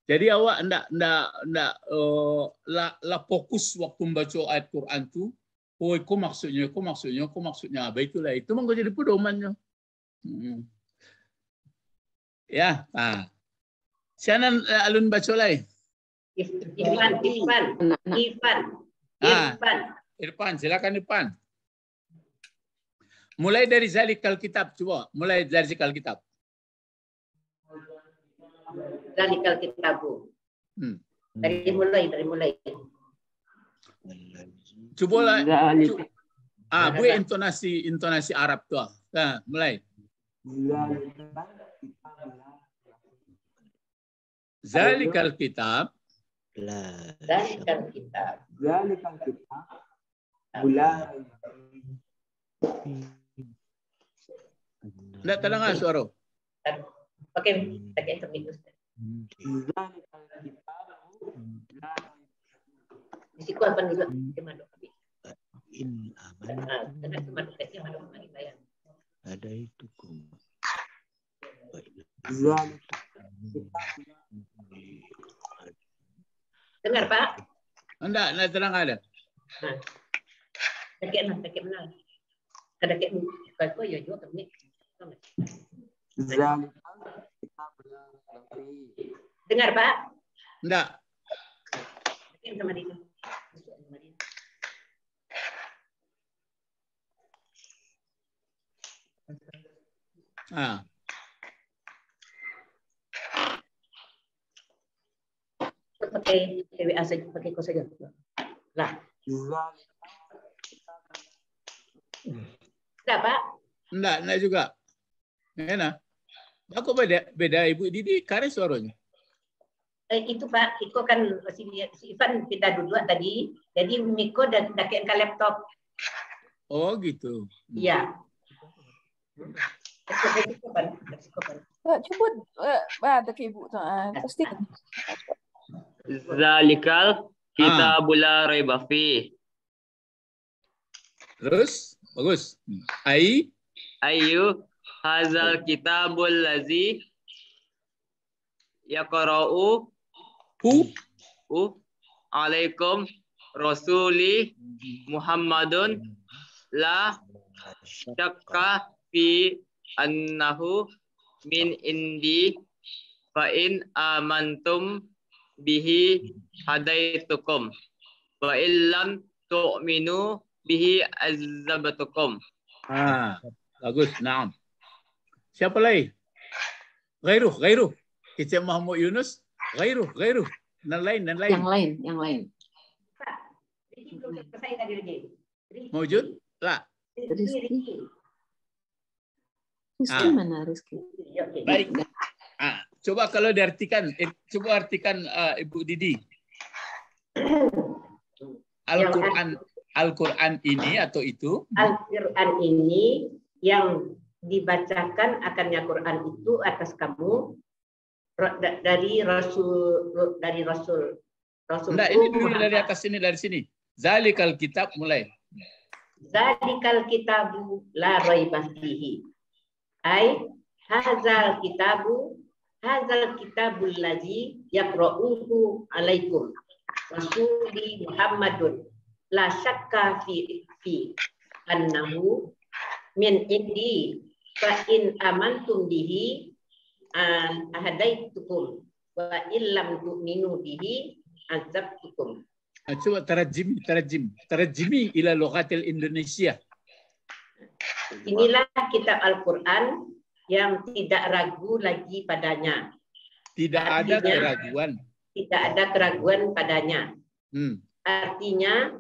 Jadi awak ndak la fokus waktu membaca ayat Quran tu. Oh, kau maksudnya apa itulah. Itu mah jadi pedomannya. Ya, siapa alun baca lagi? Irfan, silakan Irfan. Mulai dari zalikal kitab, coba. Mulai dari zalikal kitab. Zalikal kitabu. Dari mulai. Coba lah. Bu intonasi Arab tuh. Nah, mulai. Zalikal kitab. Zalikal kitab. Tidak terdengar suara. Pakai internet. Risiko apa dulu? Ada itu kum. Dengar Pak? Enggak terang ada. Sakit mana? Kada kek kau ya juga kami. Dengar Pak? Enggak. Sama dia. Pakai WA saja, pakai kau saja. Lah. Enggak, Pak? Enggak juga. Enak. Aku beda Ibu Didi kare suaranya. Itu Pak, Iko kan si Ivan pindah dulu tadi, jadi Miko dan dakin ke laptop. Oh gitu. Iya. Coba ada ke Ibu pasti. Zalikal kitabul la raiba fi. Terus bagus. Ayu hazal kitabul lazi yaqra'u alaikum rasuli Muhammadun la syakka fi annahu min indi fa in amantum bihi hadaitukum wa illam tu'minu bihi azabtukum. Bagus. Naam. Siapa lagi? Ghairuh. Kita Muhammad Yunus. Ghairuh. Dan lain. Yang lain. Mewujud? Lah. Rizki mana Rizki? Baik. Coba kalau diartikan, artikan Ibu Didi. Al-Quran ini atau itu? Al-Quran ini yang dibacakan akannya Quran itu atas kamu dari Rasul. Enggak, ini dulu dari atas sini, dari sini. Zalikal kitab mulai. Zalikal kitabu la raiba fihi. Hazal kitabul ladzi yaqra'uhu alaikum rasuli Muhammadun la syakka fi annahu min indi fa in amantum bihi ahadaitukum wa illam tu'minu bihi azabtukum. Coba terjemi ila lughatil Indonesia. Inilah kitab Al-Quran yang tidak ragu lagi padanya. Tidak ada keraguan. Tidak ada keraguan padanya. Artinya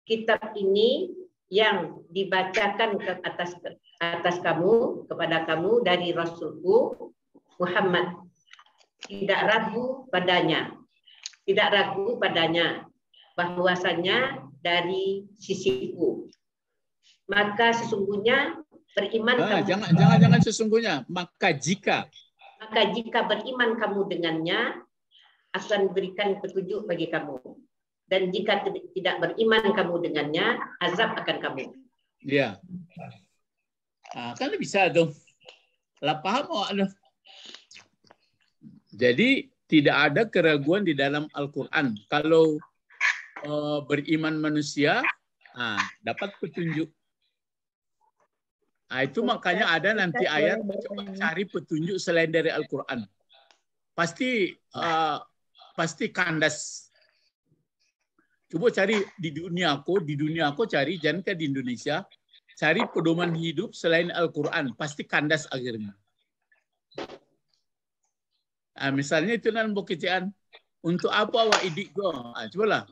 kitab ini yang dibacakan ke atas kamu, kepada kamu dari Rasulku Muhammad. Tidak ragu padanya. Tidak ragu padanya bahwasanya dari sisiku. Maka sesungguhnya beriman jangan sesungguhnya. Maka jika beriman kamu dengannya, akan berikan petunjuk bagi kamu. Dan jika tidak beriman kamu dengannya, azab akan kamu. Iya. Kan bisa tuh. Lah paham oh, Jadi tidak ada keraguan di dalam Al-Quran. Kalau beriman manusia, dapat petunjuk. Itu makanya ada nanti ayat coba cari petunjuk selain dari Al-Quran. Pasti kandas. Coba cari di dunia aku cari, jangan ke di Indonesia, cari pedoman hidup selain Al-Quran, pasti kandas akhirnya. Misalnya itu nan bokecian, untuk apa awak hidup go? Cobalah,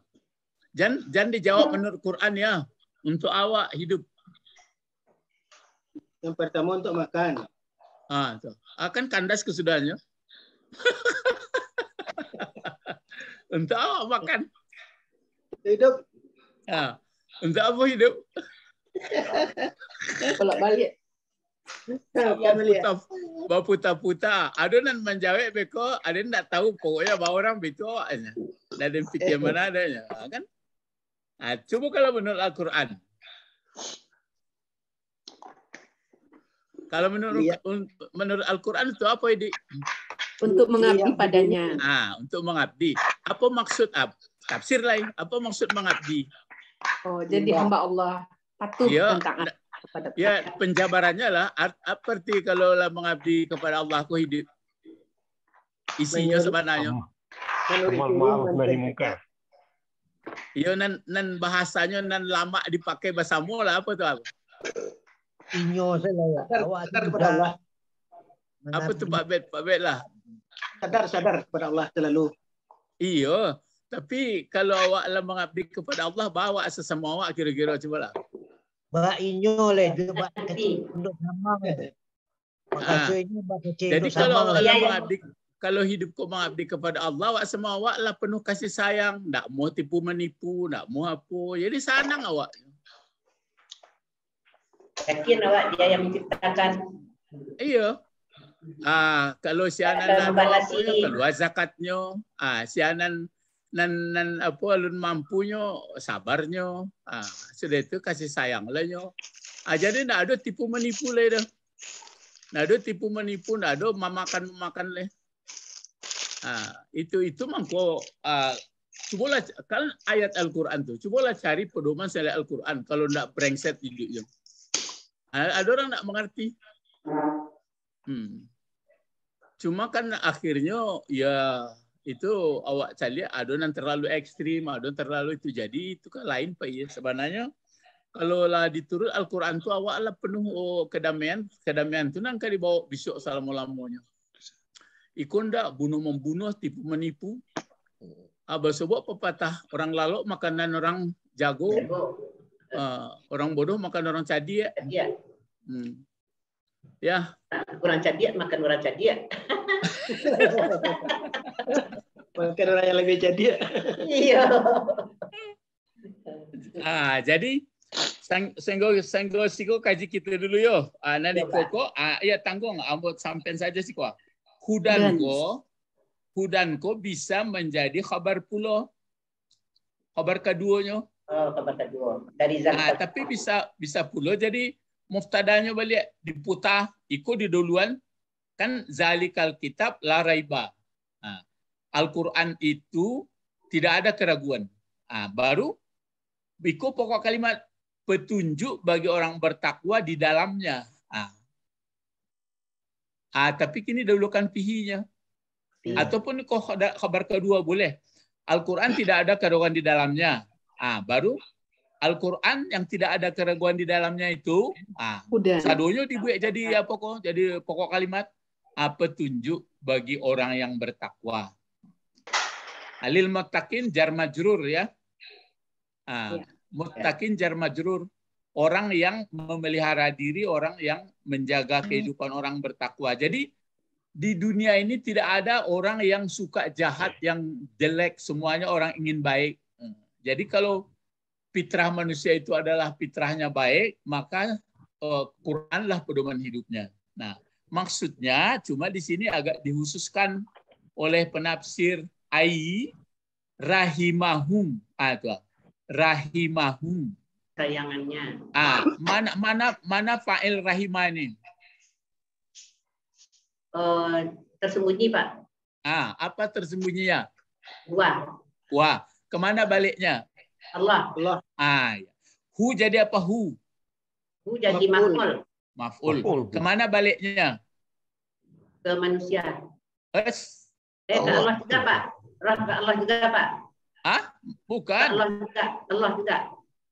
jangan dijawab menurut Quran ya, untuk awak hidup. Yang pertama untuk makan. Akan kandas kesudahnya. Untuk awak makan. Hidup. Untuk apa hidup? Bolak balik. Putar-putar. Ada nan menjawab beko, ada nak tahu pokoknya bawa orang betul awaknya. Dan fikir mana adanya, kan? Coba kalau menurut Al-Quran. Kalau menurut Al-Quran itu apa ini? Untuk mengabdi padanya. Untuk mengabdi. Apa maksud tafsir lain? Apa maksud mengabdi? Oh, jadi hamba Allah patuh dan taat kepada Allah. Ya, penjabarannya lah seperti kalau lah mengabdi kepada Allah aku hidup. Isinya sebenarnya. Amal ma'ruf nahi munkar. Iya, nan bahasanya nan lama dipakai bahasa lah apa tuh apa? Inyo saya. Sadar kepada Allah. Apa tuh Pak Bet lah? Sadar kepada Allah selalu. Iya, tapi kalau awak lah mengabdi kepada Allah, bawa sesama awak kira-kira coba lah. Ba inyo le juga kecil untuk sama. Jadi kalau awak lah mengabdi, kalau hidup kau mengabdi kepada Allah, awak semua awak lah penuh kasih sayang, tak mau tipu menipu, tak mau apa. Jadi senang awak. Yakin awak dia yang menciptakan. Iya. Kalau si anan keluar zakatnya, si anan nan apa alun mampunya, sabarnya, sudah itu kasih sayang lahnya. Jadi nak ada tipu menipu lah dah. Nak ada tipu menipu, nak ada memakan lah. Itu mangko. Cobalah kan ayat Al-Quran tu, cobalah cari pedoman selain Al-Quran. Kalau nak brengsek hidupnya. Ada orang nak mengerti. Cuma kan akhirnya ya itu awak cari ada yang terlalu ekstrim, ada yang terlalu itu, jadi itu kan lain Pak ya. Sebenarnya kalau lah diturut Al-Quran tu awak lah penuh kedamaian tu nang kan dibawa besok selama-lamanya. Ikon dak bunuh-membunuh, tipu menipu. Sebab pepatah orang lalu makanan orang jago, orang bodoh makan orang cadia. Ya. Orang cadia makan orang cadia. Makan orang yang lebih cadia. Iya. Jadi senggo siko kaji kita dulu yo. Nani koko, ya tanggung ambot sampai saja sih kok. Hudanko bisa menjadi kabar pulo. Kabar keduanya. Kabar kedua. Dari zakat. Tapi bisa pulo jadi muftadanya balik diputar, ikut di duluan kan zalikal kitab la raiba. Al-Quran itu tidak ada keraguan. Baru ikut pokok kalimat petunjuk bagi orang bertakwa di dalamnya. Tapi kini dahulukan fihinya. Ataupun kabar kedua boleh. Al-Quran tidak ada keraguan di dalamnya. Baru Al-Quran yang tidak ada keraguan di dalamnya itu, sadonya dibuat jadi apa kok? Jadi pokok kalimat petunjuk bagi orang yang bertakwa. Alil muttaqin jar majrur ya. Muttaqin jar majrur. orang yang memelihara diri, orang yang menjaga kehidupan orang bertakwa. Jadi di dunia ini tidak ada orang yang suka jahat, yang jelek, semuanya orang ingin baik. Jadi kalau fitrah manusia itu adalah fitrahnya baik, maka Quranlah pedoman hidupnya. Nah, maksudnya cuma di sini agak dikhususkan oleh penafsir rahimahum. Itu rahimahum. Sayangannya. Mana fa'il rahimah ini? Tersembunyi, Pak. Apa tersembunyinya? Wah. Kemana baliknya? Allah. Ya. Hu jadi apa hu? Hu jadi maf'ul. Maf'ul. Kemana baliknya? Ke manusia. Ke Allah juga, Pak. Ke Allah juga, Pak. Bukan. Allah juga.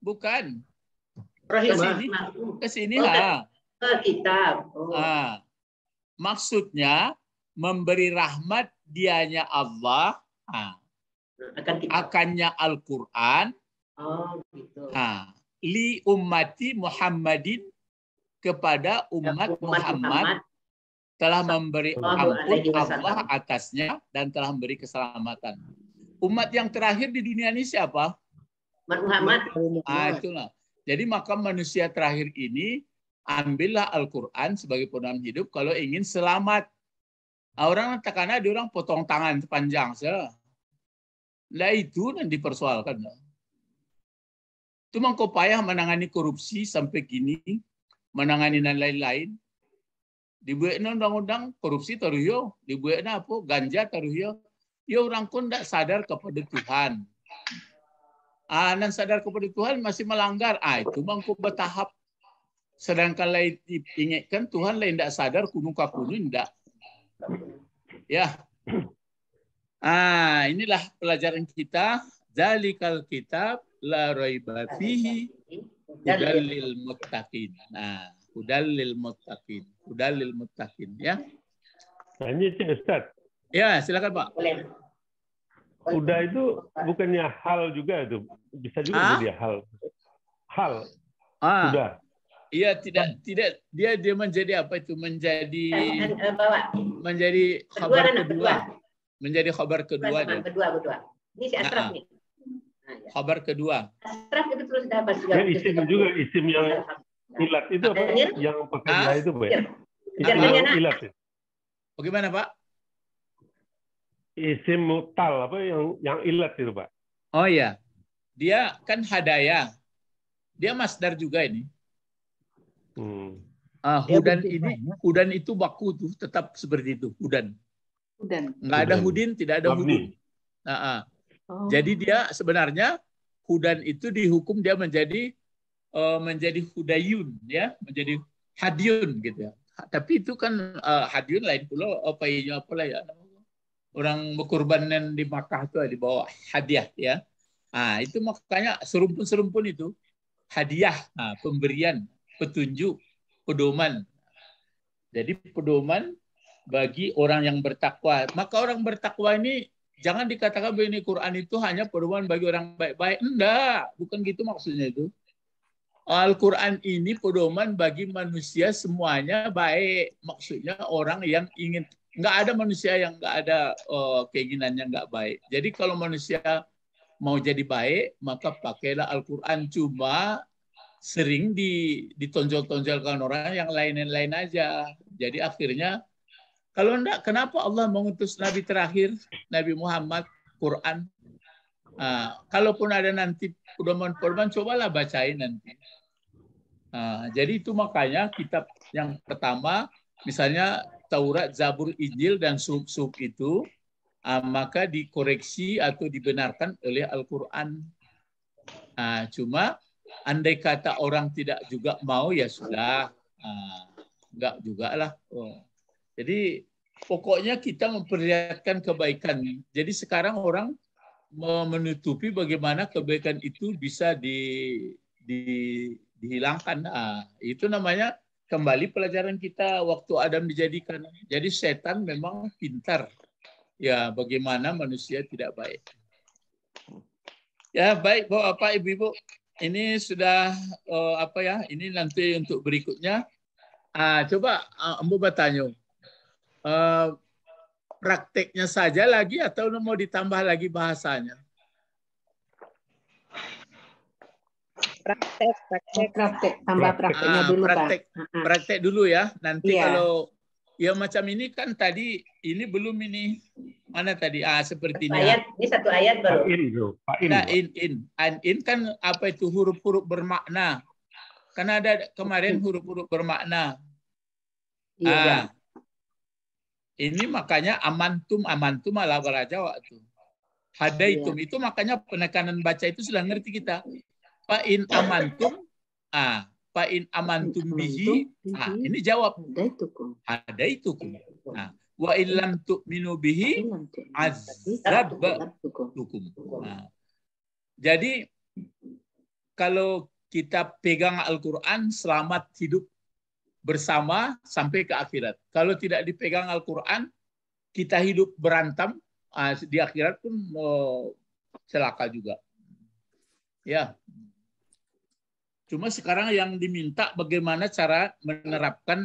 Bukan. Ke sini lah. Ke kitab. Maksudnya memberi rahmat dianya Allah, akannya Al-Quran, gitu. Li ummati Muhammadin, kepada umat Muhammad telah memberi ampun Allah atasnya dan telah memberi keselamatan. Umat yang terakhir di dunia ini siapa? Muhammad. Itulah. Jadi maka manusia terakhir ini ambillah Al-Quran sebagai pedoman hidup kalau ingin selamat. Orang takana di orang potong tangan sepanjang lah itu dan dipersoalkan. Itu mangko payah menangani korupsi sampai gini, menangani dan lain-lain. Dibuatnya undang-undang korupsi taruh dibuatnya apa ganja taruh ya orang pun tidak sadar kepada Tuhan. Dan sadar kepada Tuhan masih melanggar. Itu mangko bertahap. Sedangkan lain diingatkan Tuhan lain tidak sadar kuno tidak. Ya. Inilah pelajaran kita. Zalikal kitab la raiba fihi hudal lil muttaqin. Hudal lil muttaqin. Hudal lil muttaqin, ya. Tanya Ustaz. Ya, silakan Pak. Huda itu bukannya hal juga itu. Bisa juga jadi hal. Huda. Iya, tidak dia menjadi apa itu? Menjadi khabar kedua. Menjadi khabar kedua. Kedua. Ini si Asraf nih. Khabar kedua. Asraf itu terus dapat juga. Isim juga, isim yang ilat itu apa? Yang pakai dia itu, Pak. Yang ilat itu. Bagaimana, Pak? Isim mutal apa yang ilat itu, Pak? Oh iya. Dia kan hadaya. Dia masdar juga ini. Hudan itu baku tuh tetap seperti itu, hudan. Nggak ada hudin, tidak ada hudun. Jadi dia sebenarnya hudan itu dihukum dia menjadi hudayun, ya, menjadi hadyun gitu ya. Tapi itu kan hadyun lain pula apa ya. Orang berkurbanan di Makkah itu di bawah hadiah ya. Itu makanya serumpun itu hadiah, pemberian, petunjuk, pedoman. Jadi pedoman bagi orang yang bertakwa. Maka orang bertakwa ini jangan dikatakan bahwa ini Quran itu hanya pedoman bagi orang baik-baik. Enggak, bukan gitu maksudnya itu. Al-Quran ini pedoman bagi manusia semuanya baik. Maksudnya orang yang ingin, enggak ada manusia yang enggak ada keinginannya enggak baik. Jadi kalau manusia mau jadi baik, maka pakailah Al-Quran. Cuma sering ditonjol-tonjolkan orang yang lain-lain aja. Jadi akhirnya, kalau enggak, kenapa Allah mengutus Nabi terakhir, Nabi Muhammad, Quran? Kalaupun ada nanti pedoman-pedoman, cobalah bacain nanti. Jadi itu makanya kitab yang pertama, misalnya Taurat, Zabur, Injil, dan Suhuf itu, maka dikoreksi atau dibenarkan oleh Al-Quran. Cuma andai kata orang tidak juga mau, ya sudah. Enggak juga lah. Jadi pokoknya kita memperlihatkan kebaikan. Jadi sekarang orang menutupi bagaimana kebaikan itu bisa dihilangkan. Itu namanya kembali pelajaran kita waktu Adam dijadikan. Jadi setan memang pintar. Ya, bagaimana manusia tidak baik. Ya, baik Bapak, Ibu-ibu. ini sudah apa ya? Ini nanti untuk berikutnya. Coba Ambo bertanya. Prakteknya saja lagi atau mau ditambah lagi bahasanya? Praktek. Tambah prakteknya dulu, praktek, Pak. Praktek dulu ya. Nanti kalau ya macam ini kan tadi ini belum ini mana tadi? Seperti ini. Ini satu ayat baru. In kan apa itu huruf-huruf bermakna. Kan ada kemarin huruf-huruf bermakna. Iya. Ini makanya amantum ala barajawa itu. Hadaitum itu makanya penekanan baca itu sudah ngerti kita. Fa in amantum bihi. Ini jawab. Hadaitukum. Wa illam tu'minu bihi azabtukum. Jadi kalau kita pegang Al-Qur'an selamat hidup bersama sampai ke akhirat. Kalau tidak dipegang Al-Quran, kita hidup berantem, di akhirat pun celaka juga. Ya. Cuma sekarang yang diminta bagaimana cara menerapkan,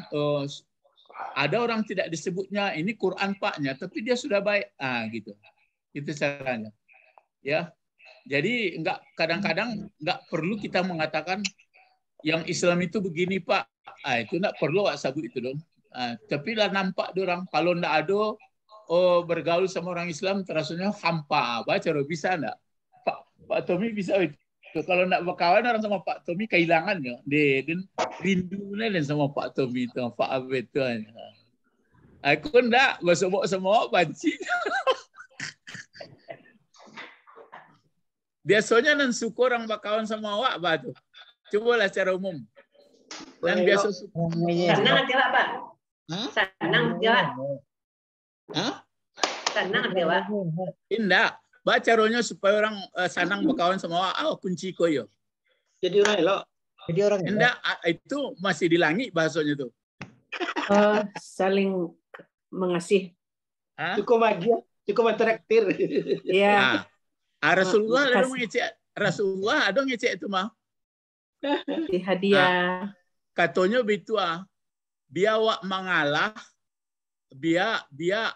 ada orang tidak disebutnya, ini Quran Paknya, tapi dia sudah baik. Gitu. Itu caranya. Ya. Jadi kadang-kadang nggak perlu kita mengatakan, yang Islam itu begini Pak, itu enggak perlu sabut itu dong. Tapi lah nampak orang kalau enggak ada bergaul sama orang Islam terasanya hampa. Baca bisa enggak? Pak Tommy bisa itu. Kalau enggak berkawan orang sama Pak Tommy kehilangannya. Dia rindunya dan sama Pak Tommy itu, Pak Abed itu. Aku enggak besok semua banci. Biasanya nan suka orang berkawan sama awak batu. Cobalah secara umum. Dan biasa senang dia Pak. Senang dia. Senang dia. Indah. Baca rohnya supaya orang senang berkawan sama kunci koyo. Jadi orang elok. Jadi orang elok. Indah itu masih di langit bahasanya tuh. Saling mengasih. Cukup bahagia, cukup interaktif. Iya. Rasulullah ada ngecek. Rasulullah ada ngecek itu mah. Di hadiah. Katanya begitu biar awak mengalah, biar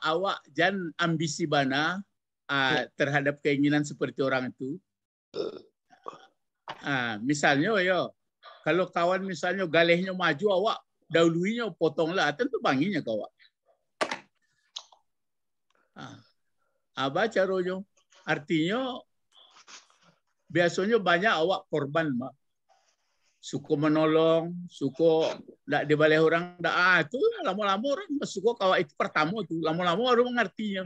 awak jangan ambisi bana terhadap keinginan seperti orang itu. Misalnya kalau kawan misalnya galehnya maju awak dahulunya potonglah, tentu banginya kawan. Baca rojo. Artinya biasanya banyak awak korban mak. Suka menolong, suka tidak dibalik orang, itu lama-lama orang suka kawan itu pertama tuh, lama-lama orang mengertinya.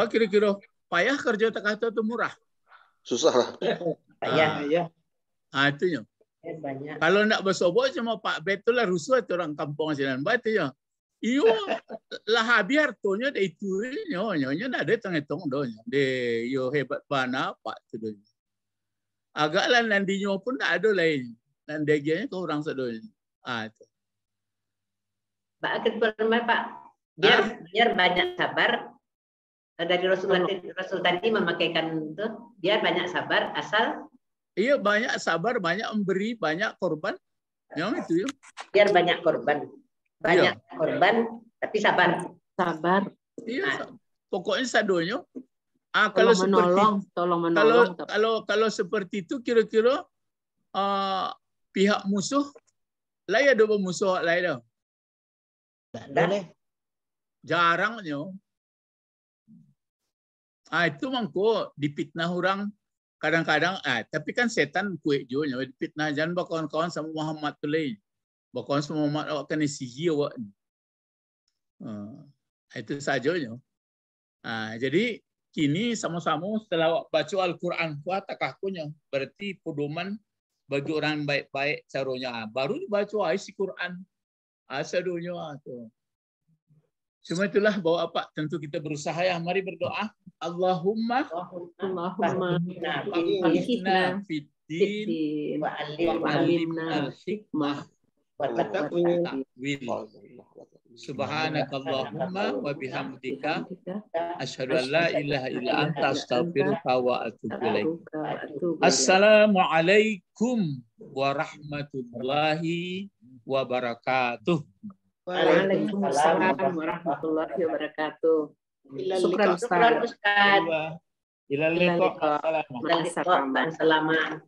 Kira-kira payah kerja kata itu murah. Susah lah. Payah. Itunya. Banyak. Kalau tidak bersobok cuma Pak Betul lah rusuh itu orang kampung asinan batunya. Iyo lah biar tonya de itu nyonya tidak ada tong-tong donya. De yo hebat bana Pak itu. Agaklah nandinya pun tak ada lain. Nandinya ke orang sedonya. Itu. Pak akan pernah Pak. Biar banyak sabar. Dari Rasul tadi memakaikan itu. Biar banyak sabar asal. Iya banyak sabar, banyak memberi, banyak korban. Yang itu ya. Biar banyak korban. Banyak korban, tapi sabar. Sabar. Iya. Pokoknya sadonya. Kalau seperti itu kira-kira pihak musuh lah ya ada musuh lain dah. Jarangnya. Itu mangko dipitnah orang kadang-kadang tapi kan setan kue jo nya dipitnah jangan kawan-kawan sama Muhammad tu lain. Bakawan sama Muhammad awak kena sihir awak. Itu sajanya. Jadi kini sama-sama setelah baca Al-Quran takahkunya berarti pedoman bagi orang baik-baik caranya baru dibaca isi Quran asadunya tu. Cuma itulah bahwa apa tentu kita berusaha ya mari berdoa Allahumma faqihna fid-din wa 'allimna al-hikmah wa taqwil. Subhanakallahumma wa bihamdika asyhadu an la ilaha illa anta astaghfiruka wa atubu ilaik. Assalamualaikum warahmatullahi wabarakatuh. Waalaikumsalam warahmatullahi wabarakatuh. Syukran Ustaz. Ilal liqa. Assalamualaikum.